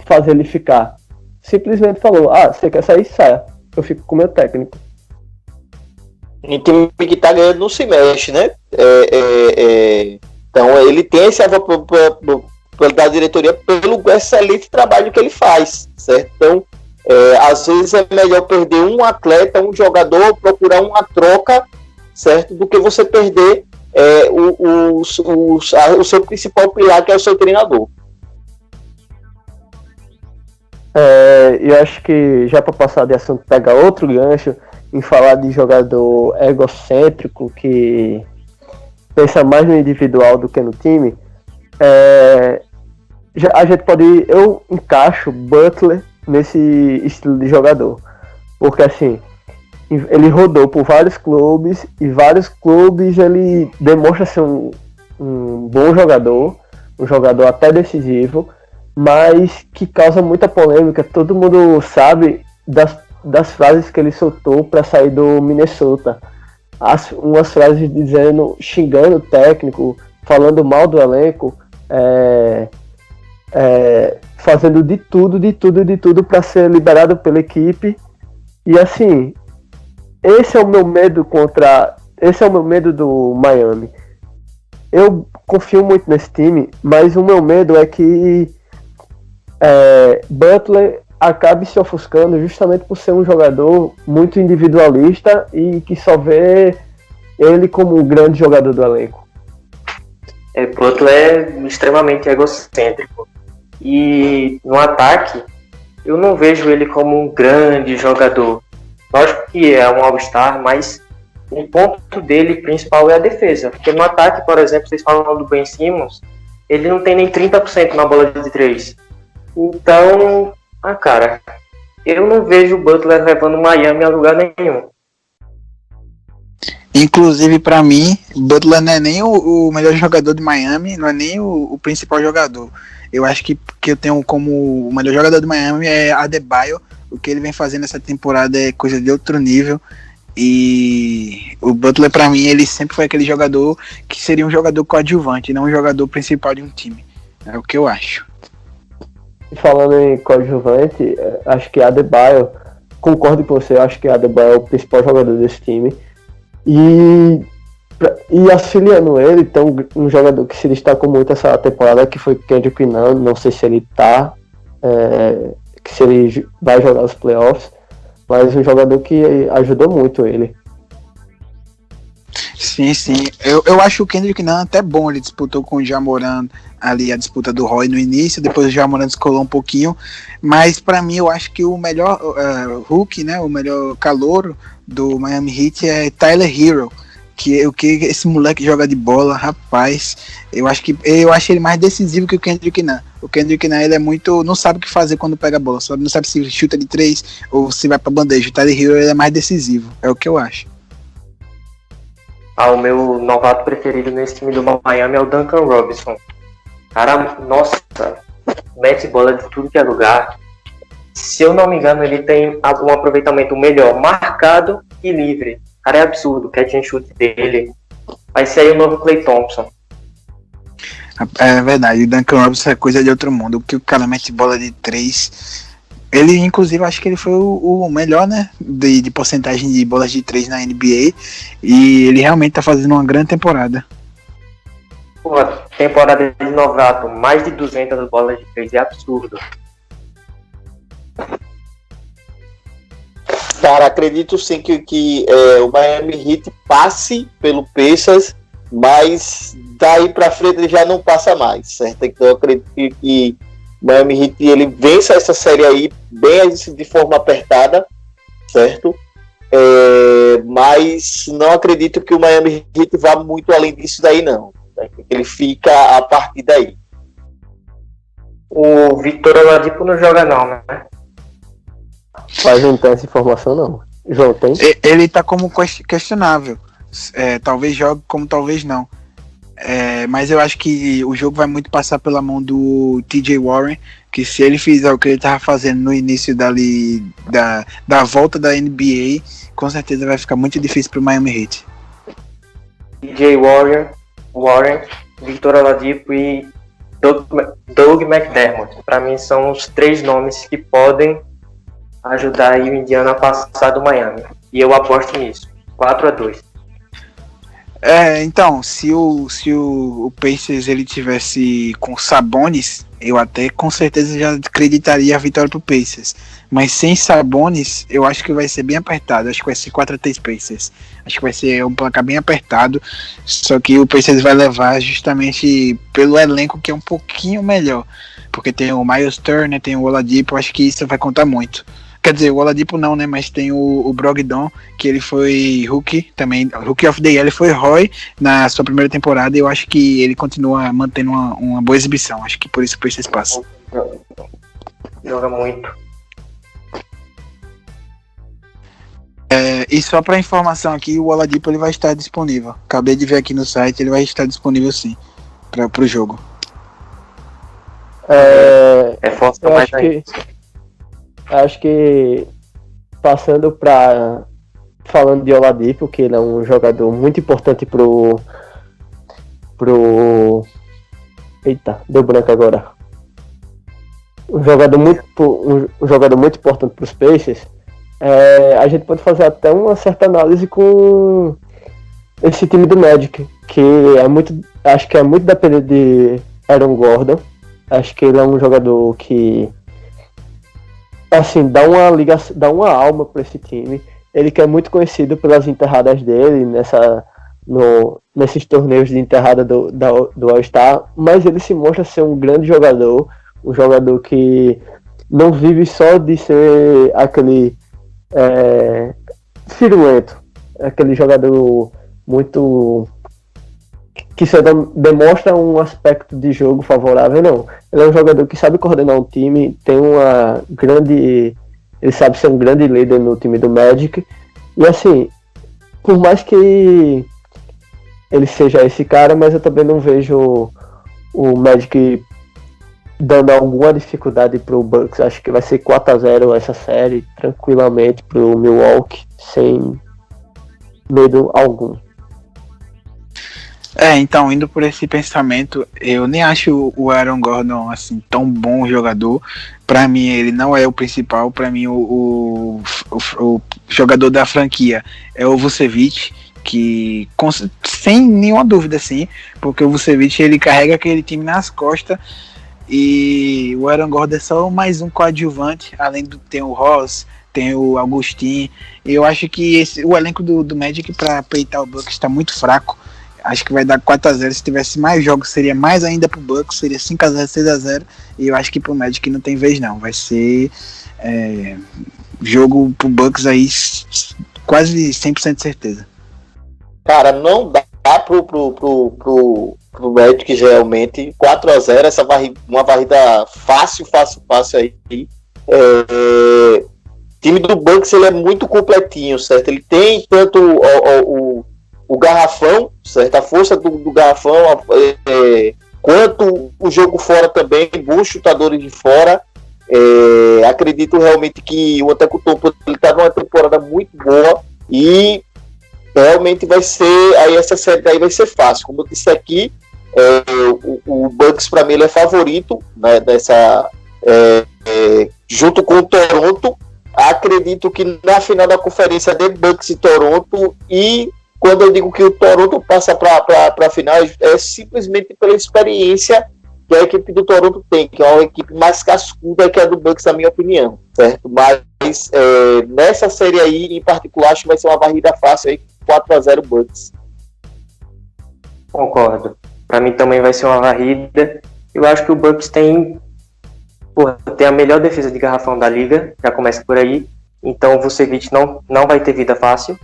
fazer ele ficar. Simplesmente falou, você quer sair? Saia. Eu fico com o meu técnico. Em time que tá ganhando não se mexe, né? Então ele tem esse aval da diretoria pelo excelente trabalho que ele faz, certo? Então, às vezes é melhor perder um atleta, um jogador, procurar uma troca, certo? Do que você perder o seu principal pilar, que é o seu treinador. Eu acho que, já para passar de assunto, pegar outro gancho em falar de jogador egocêntrico que pensa mais no individual do que no time, a gente eu encaixo Butler nesse estilo de jogador, porque assim, ele rodou por vários clubes, e vários clubes ele demonstra ser um bom jogador, um jogador até decisivo, mas que causa muita polêmica. Todo mundo sabe das frases que ele soltou para sair do Minnesota. Umas frases xingando o técnico, falando mal do elenco, fazendo de tudo para ser liberado pela equipe. E assim, esse é o meu medo do Miami. Eu confio muito nesse time, mas o meu medo é que Butler acabe se ofuscando justamente por ser um jogador muito individualista e que só vê ele como um grande jogador do elenco. Butler é extremamente egocêntrico. E no ataque, eu não vejo ele como um grande jogador. Lógico que é um All-Star, mas o ponto dele principal é a defesa. Porque no ataque, por exemplo, vocês falam do Ben Simmons, ele não tem nem 30% na bola de 3. Então, cara, eu não vejo o Butler levando Miami a lugar nenhum. Inclusive, pra mim, Butler não é nem o melhor jogador de Miami, não é nem o principal jogador. Eu acho que eu tenho como o melhor jogador de Miami é Adebayo. O que ele vem fazendo essa temporada é coisa de outro nível. E o Butler, pra mim, ele sempre foi aquele jogador que seria um jogador coadjuvante, não um jogador principal de um time. É o que eu acho. Falando em coadjuvante, acho que Adebayo, concordo com você, acho que Adebayo é o principal jogador desse time. E auxiliando ele, tem um jogador que se destacou muito essa temporada, que foi Kendrick Nunn. Não sei se ele se ele vai jogar os playoffs, mas um jogador que ajudou muito ele. Sim. Eu acho o Kendrick Nunn até bom. Ele disputou com o Ja Morant ali a disputa do Roy no início, depois o Ja Morant descolou um pouquinho, mas pra mim eu acho que o melhor rookie, né, o melhor calouro do Miami Heat é Tyler Hero, que esse moleque joga de bola, rapaz. Eu acho ele mais decisivo que o Kendrick Nunn. O Kendrick Nunn, ele é muito, não sabe o que fazer quando pega a bola, só não sabe se chuta de 3 ou se vai pra bandeja. O Tyler Hero, ele é mais decisivo, é o que eu acho. O meu novato preferido nesse time do Miami é o Duncan Robinson. Cara, nossa, mete bola de tudo que é lugar. Se eu não me engano, ele tem um aproveitamento melhor marcado e livre. Cara, é absurdo o catch and shoot dele. Vai ser aí o novo Klay Thompson. É verdade, o Duncan Robinson é coisa de outro mundo. O que o cara mete bola de 3 Ele, inclusive, acho que ele foi o melhor, né? De porcentagem de bolas de 3 na NBA. E ele realmente tá fazendo uma grande temporada. Pô, temporada de novato, mais de 200 bolas de 3 é absurdo. Cara, acredito sim que o Miami Heat passe pelo Pacers, mas daí pra frente ele já não passa mais, certo? Então eu acredito que o Miami Heat ele vença essa série aí bem de forma apertada, certo? Mas não acredito que o Miami Heat vá muito além disso daí não. Ele fica a partir daí. O Victor Oladipo não joga não, né? Mas não tem essa informação, não. João, tem? Ele tá como questionável. Talvez jogue, como talvez não. Mas eu acho que o jogo vai muito passar pela mão do TJ Warren, que se ele fizer o que ele tava fazendo no início da volta da NBA, com certeza vai ficar muito difícil pro Miami Heat. TJ Warren, Victor Oladipo e Doug McDermott. Para mim são os 3 nomes que podem ajudar aí o Indiana a passar do Miami. E eu aposto nisso. 4-2. Então, se o Pacers ele tivesse com Sabonis, eu até com certeza já acreditaria a vitória pro Pacers. Mas sem Sabonis, eu acho que vai ser bem apertado. Acho que vai ser 4-3 Pacers. Acho que vai ser um placar bem apertado. Só que o Pacers vai levar justamente pelo elenco que é um pouquinho melhor. Porque tem o Miles Turner, tem o Oladipo, acho que isso vai contar muito. Quer dizer, o Oladipo não, né? Mas tem o Brogdon, que ele foi Rookie também. Rookie of the Year, ele foi Roy na sua primeira temporada. E eu acho que ele continua mantendo uma boa exibição. Acho que por isso o Pacers passa. Joga muito. E só para informação aqui, o Oladipo ele vai estar disponível. Acabei de ver aqui no site, ele vai estar disponível sim, para o jogo. Força mais aí. Acho que passando para falando de Oladipo, que ele é um jogador muito importante pro eita, deu branco agora. Um jogador muito importante para os Pacers. A gente pode fazer até uma certa análise com esse time do Magic, que acho que é muito dependente de Aaron Gordon. Acho que ele é um jogador que assim, dá uma alma para esse time. Ele que é muito conhecido pelas enterradas dele nesses torneios de enterrada do All-Star, mas ele se mostra ser um grande jogador, um jogador que não vive só de ser aquele firulento, aquele jogador muito que só demonstra um aspecto de jogo favorável, não. Ele é um jogador que sabe coordenar um time, ele sabe ser um grande líder no time do Magic, e assim, por mais que ele seja esse cara, mas eu também não vejo o Magic dando alguma dificuldade pro Bucks. Acho que vai ser 4-0 essa série, tranquilamente pro Milwaukee, sem medo algum. Então, indo por esse pensamento, eu nem acho o Aaron Gordon assim tão bom jogador. Para mim, ele não é o principal. Para mim, o jogador da franquia é o Vucevic, que sem nenhuma dúvida, assim, porque o Vucevic ele carrega aquele time nas costas. E o Aaron Gordon é só mais um coadjuvante, além do tem o Ross, tem o Augustin. Eu acho que o elenco do Magic para peitar o Bucks está muito fraco. Acho que vai dar 4-0. Se tivesse mais jogos, seria mais ainda pro Bucks. Seria 5-0, 6-0. E eu acho que pro Magic não tem vez, não. Vai ser jogo pro Bucks aí quase 100% de certeza. Cara, não dá pro Magic realmente. 4-0, uma varrida fácil aí. O time do Bucks ele é muito completinho, certo? Ele tem tanto o garrafão, certo? A força do garrafão, quanto o jogo fora também, bons chutadores de fora. Acredito realmente que o Antetokounmpo ele está numa temporada muito boa e realmente vai ser, aí essa série aí vai ser fácil. Como eu disse aqui, o Bucks para mim ele é favorito, né, junto com o Toronto. Acredito que na final da conferência de Bucks e Toronto, e quando eu digo que o Toronto passa para a final, é simplesmente pela experiência que a equipe do Toronto tem, que é uma equipe mais cascuda que a do Bucks, na minha opinião, certo? Mas nessa série aí, em particular, acho que vai ser uma varrida fácil aí, 4-0 Bucks. Concordo. Para mim também vai ser uma varrida. Eu acho que o Bucks tem a melhor defesa de garrafão da liga, já começa por aí. Então o Vucevic não vai ter vida fácil.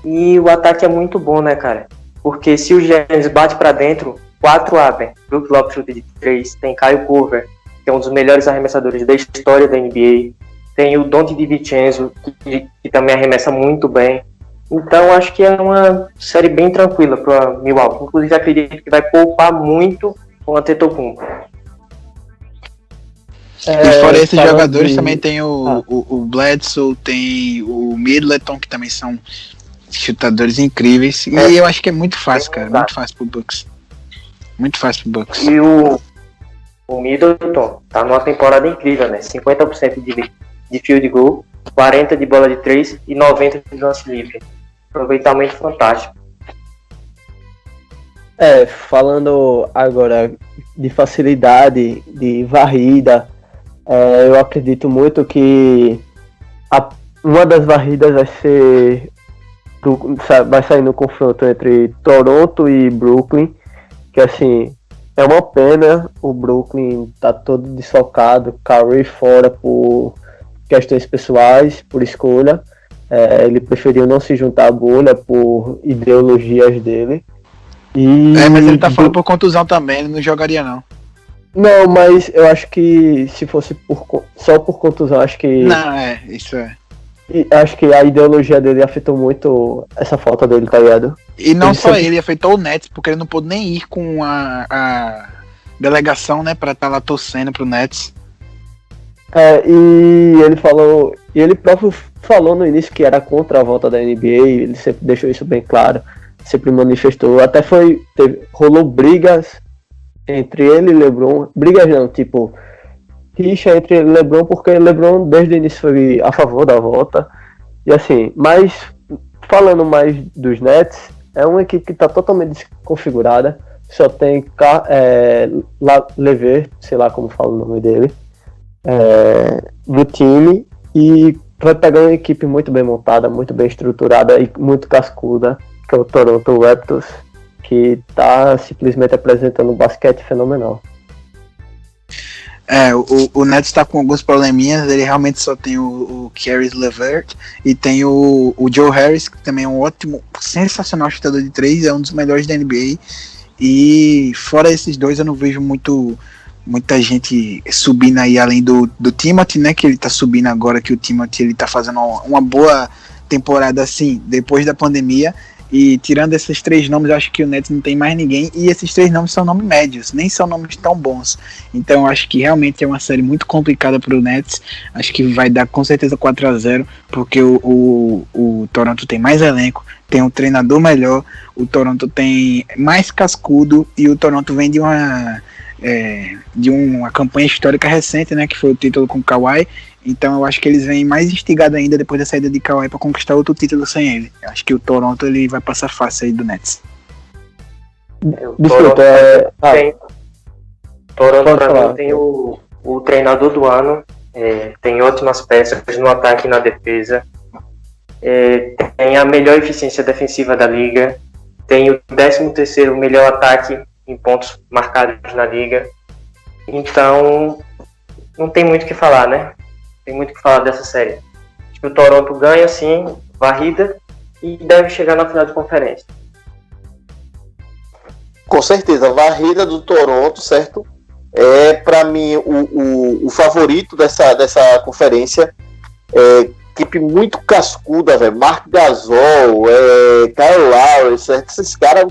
E o ataque é muito bom, né, cara? Porque se o Giannis bate para dentro, 4 abrem. Brook Lopes chute de 3, tem Kyle Korver, que é um dos melhores arremessadores da história da NBA. Tem o Donte DiVincenzo, que também arremessa muito bem. Então acho que é uma série bem tranquila para Milwaukee. Inclusive acredito que vai poupar muito o Antetokounmpo. E fora esses jogadores também tem o Bledsoe, tem o Middleton, que também são chutadores incríveis. E eu acho que é muito fácil, cara. Muito fácil pro Bucks. Muito fácil pro Bucks. E o Middleton tá numa temporada incrível, né? 50% de field goal, 40% de bola de 3 e 90% de lance livre. Aproveitamento fantástico. Falando agora de facilidade, de varrida, eu acredito muito que uma das varridas vai sair no confronto entre Toronto e Brooklyn, que assim, é uma pena, o Brooklyn tá todo desfalcado, Curry fora por questões pessoais, por escolha. Ele preferiu não se juntar à bolha por ideologias dele. Mas ele tá falando por contusão também, ele não jogaria não. Não, mas eu acho que se fosse só por contusão, acho que... Não, isso é. E acho que a ideologia dele afetou muito essa falta dele, tá ligado? E não só ele, afetou o Nets, porque ele não pôde nem ir com a delegação, né, pra estar lá torcendo pro Nets. E ele falou, e ele próprio falou no início que era contra a volta da NBA, ele sempre deixou isso bem claro, sempre manifestou, até rolou brigas entre ele e LeBron, brigas não, tipo, rixa entre LeBron, porque LeBron desde o início foi a favor da volta, e assim, mas falando mais dos Nets, é uma equipe que está totalmente desconfigurada, só tem Levert, sei lá como fala o nome dele, do time, e vai pegar uma equipe muito bem montada, muito bem estruturada e muito cascuda, que é o Toronto Raptors, que está simplesmente apresentando um basquete fenomenal. O Nets está com alguns probleminhas, ele realmente só tem o Caris LeVert e tem o Joe Harris, que também é um ótimo, sensacional chutador de 3, é um dos melhores da NBA, e fora esses dois eu não vejo muita gente subindo aí além do Timothy, né, que ele tá subindo agora, que o Timothy ele tá fazendo uma boa temporada assim, depois da pandemia, e tirando esses 3 nomes, eu acho que o Nets não tem mais ninguém, e esses 3 nomes são nomes médios, nem são nomes tão bons, então eu acho que realmente é uma série muito complicada pro Nets, acho que vai dar com certeza 4-0, porque o Toronto tem mais elenco, tem um treinador melhor, o Toronto tem mais cascudo, e o Toronto vem de uma campanha histórica recente, né, que foi o título com o Kawhi, então eu acho que eles vêm mais instigados ainda depois da saída de Kawhi para conquistar outro título sem ele. Eu acho que o Toronto ele vai passar fácil aí do Nets. Toronto para mim tem o treinador do ano, tem ótimas peças no ataque e na defesa, tem a melhor eficiência defensiva da liga, tem o 13º melhor ataque em pontos marcados na liga, então não tem muito o que falar, né? Tem muito o que falar dessa série. Acho que o Toronto ganha sim, varrida, e deve chegar na final de conferência. Com certeza, a varrida do Toronto, certo? É para mim o favorito dessa conferência. Equipe muito cascuda, velho. Mark Gasol, Kyle Lowry, certo? Os caras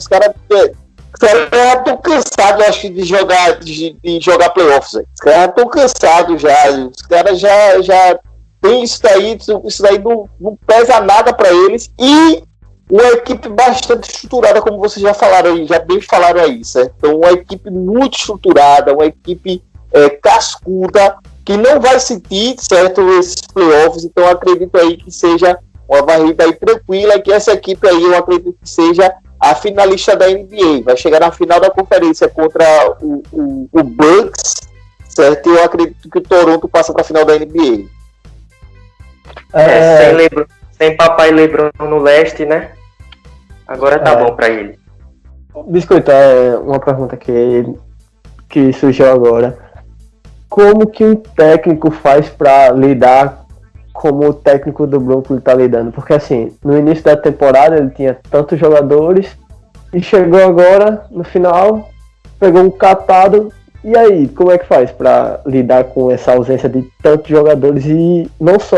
estão cansados, acho, de jogar playoffs. Véio. Os caras estão cansados já. Os caras já tem isso daí não pesa nada para eles. E uma equipe bastante estruturada, como vocês já falaram aí, já bem falaram aí, certo? Então, uma equipe muito estruturada, uma equipe cascuda, que não vai sentir, certo, esses playoffs. Então eu acredito aí que seja uma varrida aí tranquila, e que essa equipe aí eu acredito que seja a finalista da NBA. Vai chegar na final da conferência contra o Bucks, certo? E eu acredito que o Toronto passa para a final da NBA. Sem papai LeBron no leste, né? Agora tá bom para ele. Biscoito, uma pergunta que surgiu agora. Como que um técnico faz para lidar como o técnico do Brooklyn está lidando? Porque assim, no início da temporada ele tinha tantos jogadores e chegou agora, no final, pegou um catado. E aí, como é que faz para lidar com essa ausência de tantos jogadores? E não só,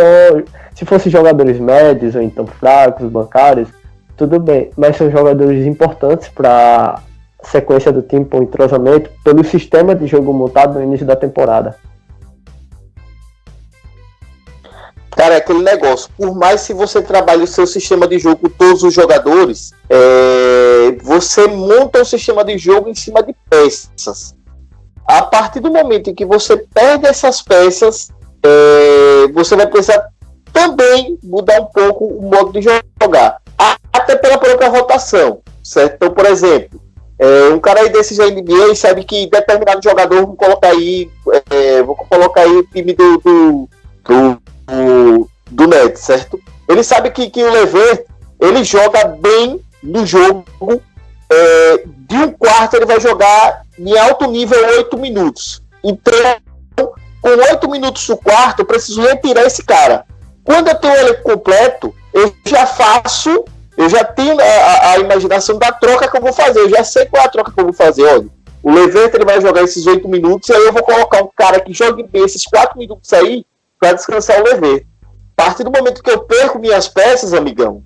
se fossem jogadores médios ou então fracos, bancários, tudo bem, mas são jogadores importantes para a sequência do time, para o entrosamento, pelo sistema de jogo montado no início da temporada. Cara, é aquele negócio, por mais que você trabalhe o seu sistema de jogo com todos os jogadores, você monta o sistema de jogo em cima de peças. A partir do momento em que você perde essas peças, você vai precisar também mudar um pouco o modo de jogar, até pela própria rotação, certo? Então, por exemplo, um cara aí desses da NBA sabe que determinado jogador, vou colocar aí o time do Nets, certo? Ele sabe que o Levert, ele joga bem no jogo, de um quarto ele vai jogar em alto nível 8 minutos. Então, com 8 minutos do quarto, eu preciso retirar esse cara. Quando eu tenho ele completo, eu já tenho a imaginação da troca que eu vou fazer. Eu já sei qual é a troca que eu vou fazer. Olha, o Levert ele vai jogar esses 8 minutos, e aí eu vou colocar um cara que jogue bem esses 4 minutos aí para descansar o Levert. A partir do momento que eu perco minhas peças, amigão,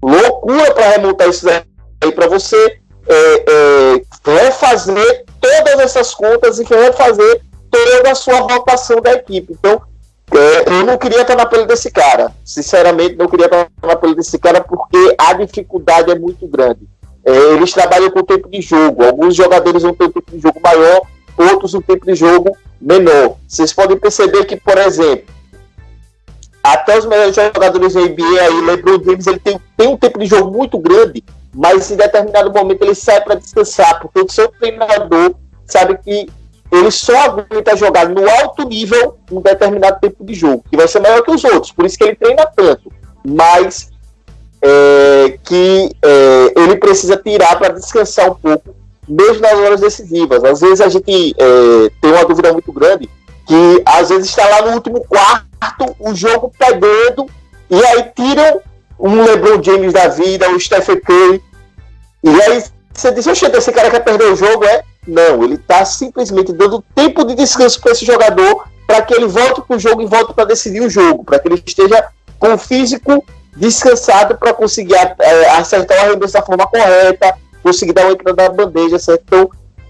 loucura para remontar isso aí para você refazer todas essas contas e refazer toda a sua rotação da equipe. Então, eu não queria estar na pele desse cara. Sinceramente, não queria estar na pele desse cara porque a dificuldade é muito grande. Eles trabalham com tempo de jogo. Alguns jogadores vão ter um tempo de jogo maior, outros um tempo de jogo menor. Vocês podem perceber que, por exemplo, até os melhores jogadores da NBA, aí, LeBron James, ele tem um tempo de jogo muito grande, mas em determinado momento ele sai para descansar, porque o seu treinador sabe que ele só aguenta jogar no alto nível um determinado tempo de jogo, que vai ser maior que os outros, por isso que ele treina tanto, mas ele precisa tirar para descansar um pouco, mesmo nas horas decisivas. Às vezes a gente tem uma dúvida muito grande, que às vezes está lá no último quarto, o jogo pegando, e aí tiram um LeBron James da vida, um Stephen Curry, e aí você diz, oxe, esse cara quer perder o jogo, Não, ele está simplesmente dando tempo de descanso para esse jogador, para que ele volte para o jogo e volte para decidir o jogo, para que ele esteja com o físico descansado para conseguir acertar o arremesso da forma correta, conseguir dar uma entrada na bandeja, certo? Então,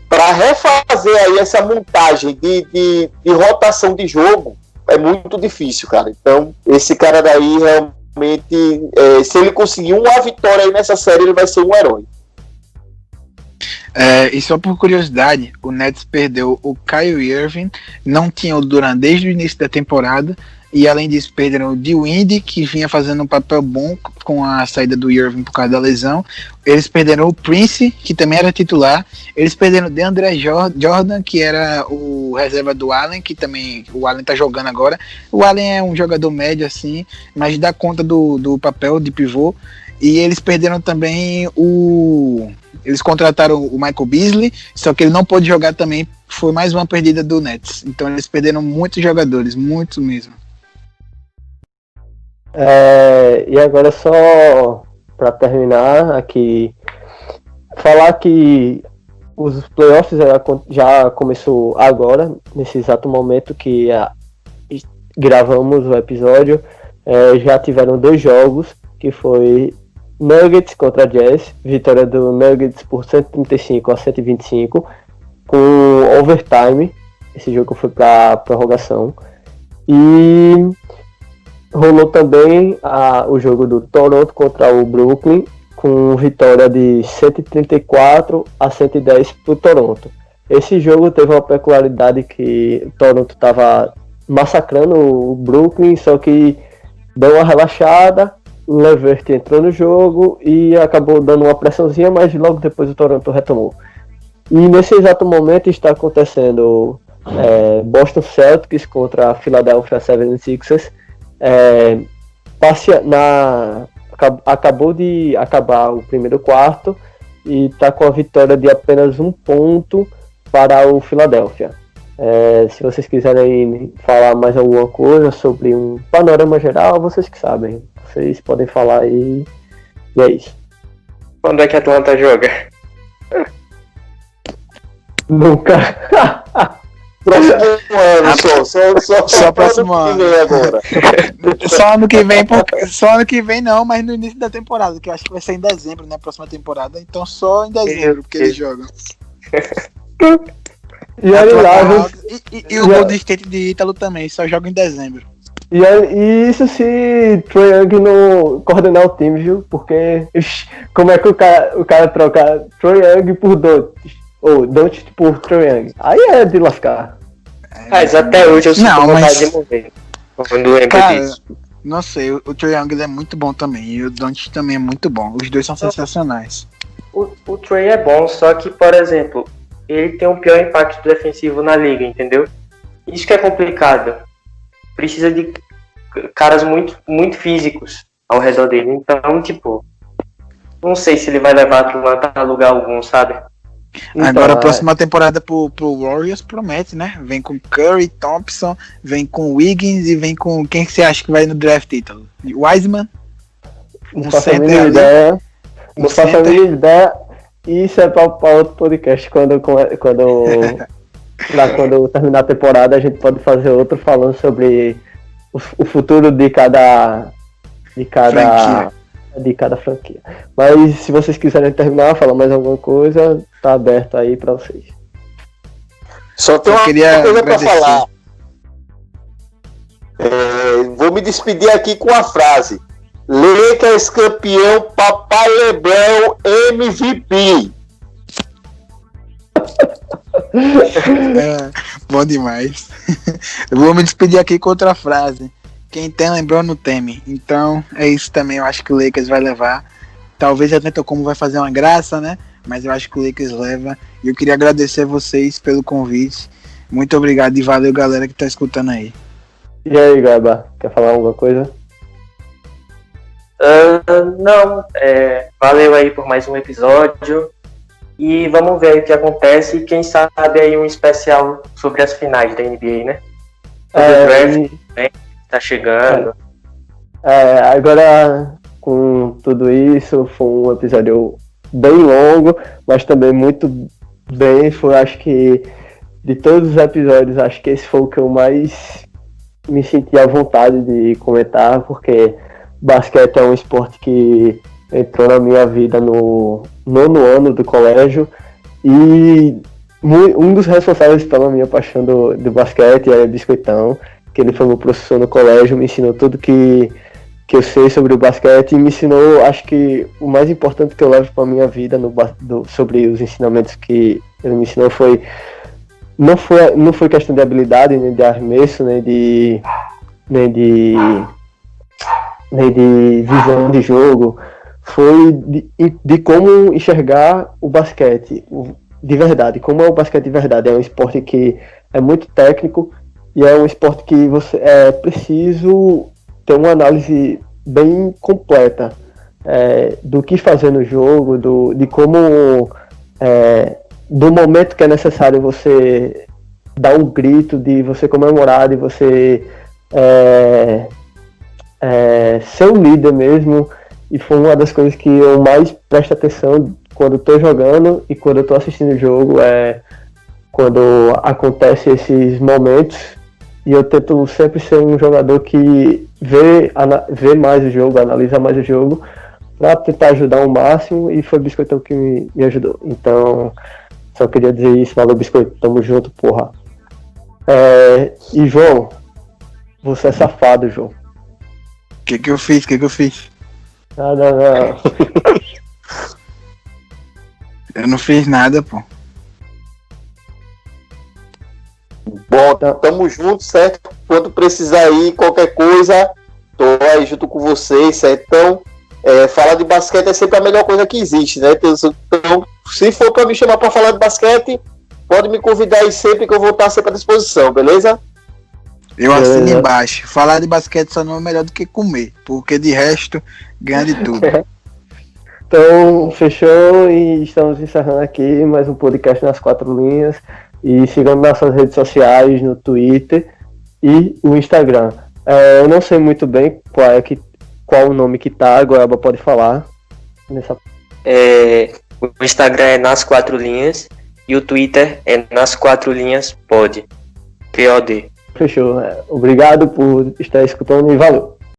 para refazer aí essa montagem de rotação de jogo, é muito difícil, cara. Então, esse cara daí realmente, se ele conseguir uma vitória aí nessa série, ele vai ser um herói. E só por curiosidade, o Nets perdeu o Kyrie Irving, não tinha o Durant desde o início da temporada, e além disso perderam o Dwight, que vinha fazendo um papel bom com a saída do Irving por causa da lesão. Eles perderam o Prince, que também era titular. Eles perderam o DeAndre Jordan, que era o reserva do Allen, que também o Allen tá jogando agora. O Allen é um jogador médio assim, mas dá conta do papel de pivô. E eles perderam também eles contrataram o Michael Beasley, só que ele não pôde jogar também. Foi mais uma perdida do Nets. Então eles perderam muitos jogadores, muitos mesmo. E agora só para terminar aqui, falar que os playoffs já começou agora, nesse exato momento que gravamos o episódio. Já tiveram 2 jogos, que foi Nuggets contra Jazz, vitória do Nuggets por 135-125, com overtime. Esse jogo foi para prorrogação. E rolou também o jogo do Toronto contra o Brooklyn, com vitória de 134-110 para o Toronto. Esse jogo teve uma peculiaridade que o Toronto estava massacrando o Brooklyn, só que deu uma relaxada, o Levert entrou no jogo e acabou dando uma pressãozinha, mas logo depois o Toronto retomou. E nesse exato momento está acontecendo Boston Celtics contra a Philadelphia 76ers. Acabou de acabar o primeiro quarto e está com a vitória de apenas 1 ponto para o Philadelphia. Se vocês quiserem falar mais alguma coisa sobre um panorama geral, vocês que sabem. Vocês podem falar aí. E é isso. Quando é que a Atlanta joga? Nunca. Próximo ano, só próximo ano. Agora. Só ano que vem não, mas no início da temporada, que eu acho que vai ser em dezembro, né? Próxima temporada. Então só em dezembro que eles jogam. E olha lá, e o Golden State de Ítalo também, só joga em dezembro. E isso se Trae Young não coordenar o time, viu? Porque como é que o cara troca Trae Young por Doncic? Ou Doncic por Trae Young? Aí é de lascar. Mas até hoje eu sinto vontade de morrer. Quando lembro cara, disso. Não sei, o Trae Young ele é muito bom também. E o Doncic também é muito bom. Os dois são sensacionais. O Trae é bom, só que, por exemplo, ele tem o pior impacto defensivo na liga, entendeu? Isso que é complicado. Precisa de caras muito, muito físicos ao redor dele. Então, tipo, não sei se ele vai levar a Atlanta a lugar algum, sabe? Então, agora a próxima temporada pro Warriors promete, né? Vem com Curry, Thompson, vem com Wiggins e vem com quem que você acha que vai no draft, Ítalo? Wiseman? Não faço a mínima ideia. Não faço a mínima ideia. Isso é para outro podcast. Quando terminar a temporada, a gente pode fazer outro falando sobre o futuro de cada franquia. Mas se vocês quiserem terminar, falar mais alguma coisa, tá aberto aí para vocês. Só tem uma coisa para falar. Vou me despedir aqui com a frase: Lakers campeão, papai Lebron MVP. Bom demais. Eu vou me despedir aqui com outra frase: quem tem LeBron não teme. Então é isso também. Eu acho que o Lakers vai levar. Talvez a Antetokounmpo vai fazer uma graça, né? Mas eu acho que o Lakers leva. E eu queria agradecer a vocês pelo convite. Muito obrigado e valeu, galera que tá escutando aí. E aí, Gaba, quer falar alguma coisa? Não, valeu aí por mais um episódio e vamos ver aí o que acontece e quem sabe aí um especial sobre as finais da NBA, né? O draft também tá chegando. Agora com tudo isso foi um episódio bem longo, mas também muito bem. Acho que de todos os episódios, acho que esse foi o que eu mais me senti à vontade de comentar, porque basquete é um esporte que entrou na minha vida no 9º ano do colégio e um dos responsáveis pela minha paixão do basquete é Biscoitão, que ele foi meu professor no colégio, me ensinou tudo que eu sei sobre o basquete e me ensinou, acho que o mais importante que eu levo para a minha vida sobre os ensinamentos que ele me ensinou não foi questão de habilidade, nem de arremesso, nem de visão de jogo, foi de como enxergar o basquete de verdade, como é o basquete de verdade. É um esporte que é muito técnico e é um esporte que você é preciso ter uma análise bem completa do que fazer no jogo, de como do momento que é necessário você dar um grito, de você comemorar, de você ser um líder mesmo. E foi uma das coisas que eu mais presto atenção quando estou jogando e quando eu estou assistindo o jogo, quando acontece esses momentos. E eu tento sempre ser um jogador que vê mais o jogo, analisa mais o jogo, para tentar ajudar ao máximo, e foi o Biscoitão que me ajudou. Então, só queria dizer isso. Valeu, Biscoito, tamo junto, porra. E João, você é safado, João. O que eu fiz? Não. Eu não fiz nada, pô. Bom, tamo junto, certo? Quando precisar aí, qualquer coisa, tô aí junto com vocês, certo? Então, falar de basquete é sempre a melhor coisa que existe, né? Então, se for pra me chamar pra falar de basquete, pode me convidar aí sempre que eu vou estar sempre à disposição, beleza? Eu assino embaixo. Falar de basquete só não é melhor do que comer, porque de resto, ganha de tudo. Então, fechou e estamos encerrando aqui mais um podcast nas 4 linhas. E sigam nossas redes sociais, no Twitter e no Instagram. Eu não sei muito bem qual o nome que tá, a Goiaba pode falar. O Instagram é Nas 4 Linhas e o Twitter é Nas 4 Linhas POD. Fechou. Obrigado por estar escutando e valeu.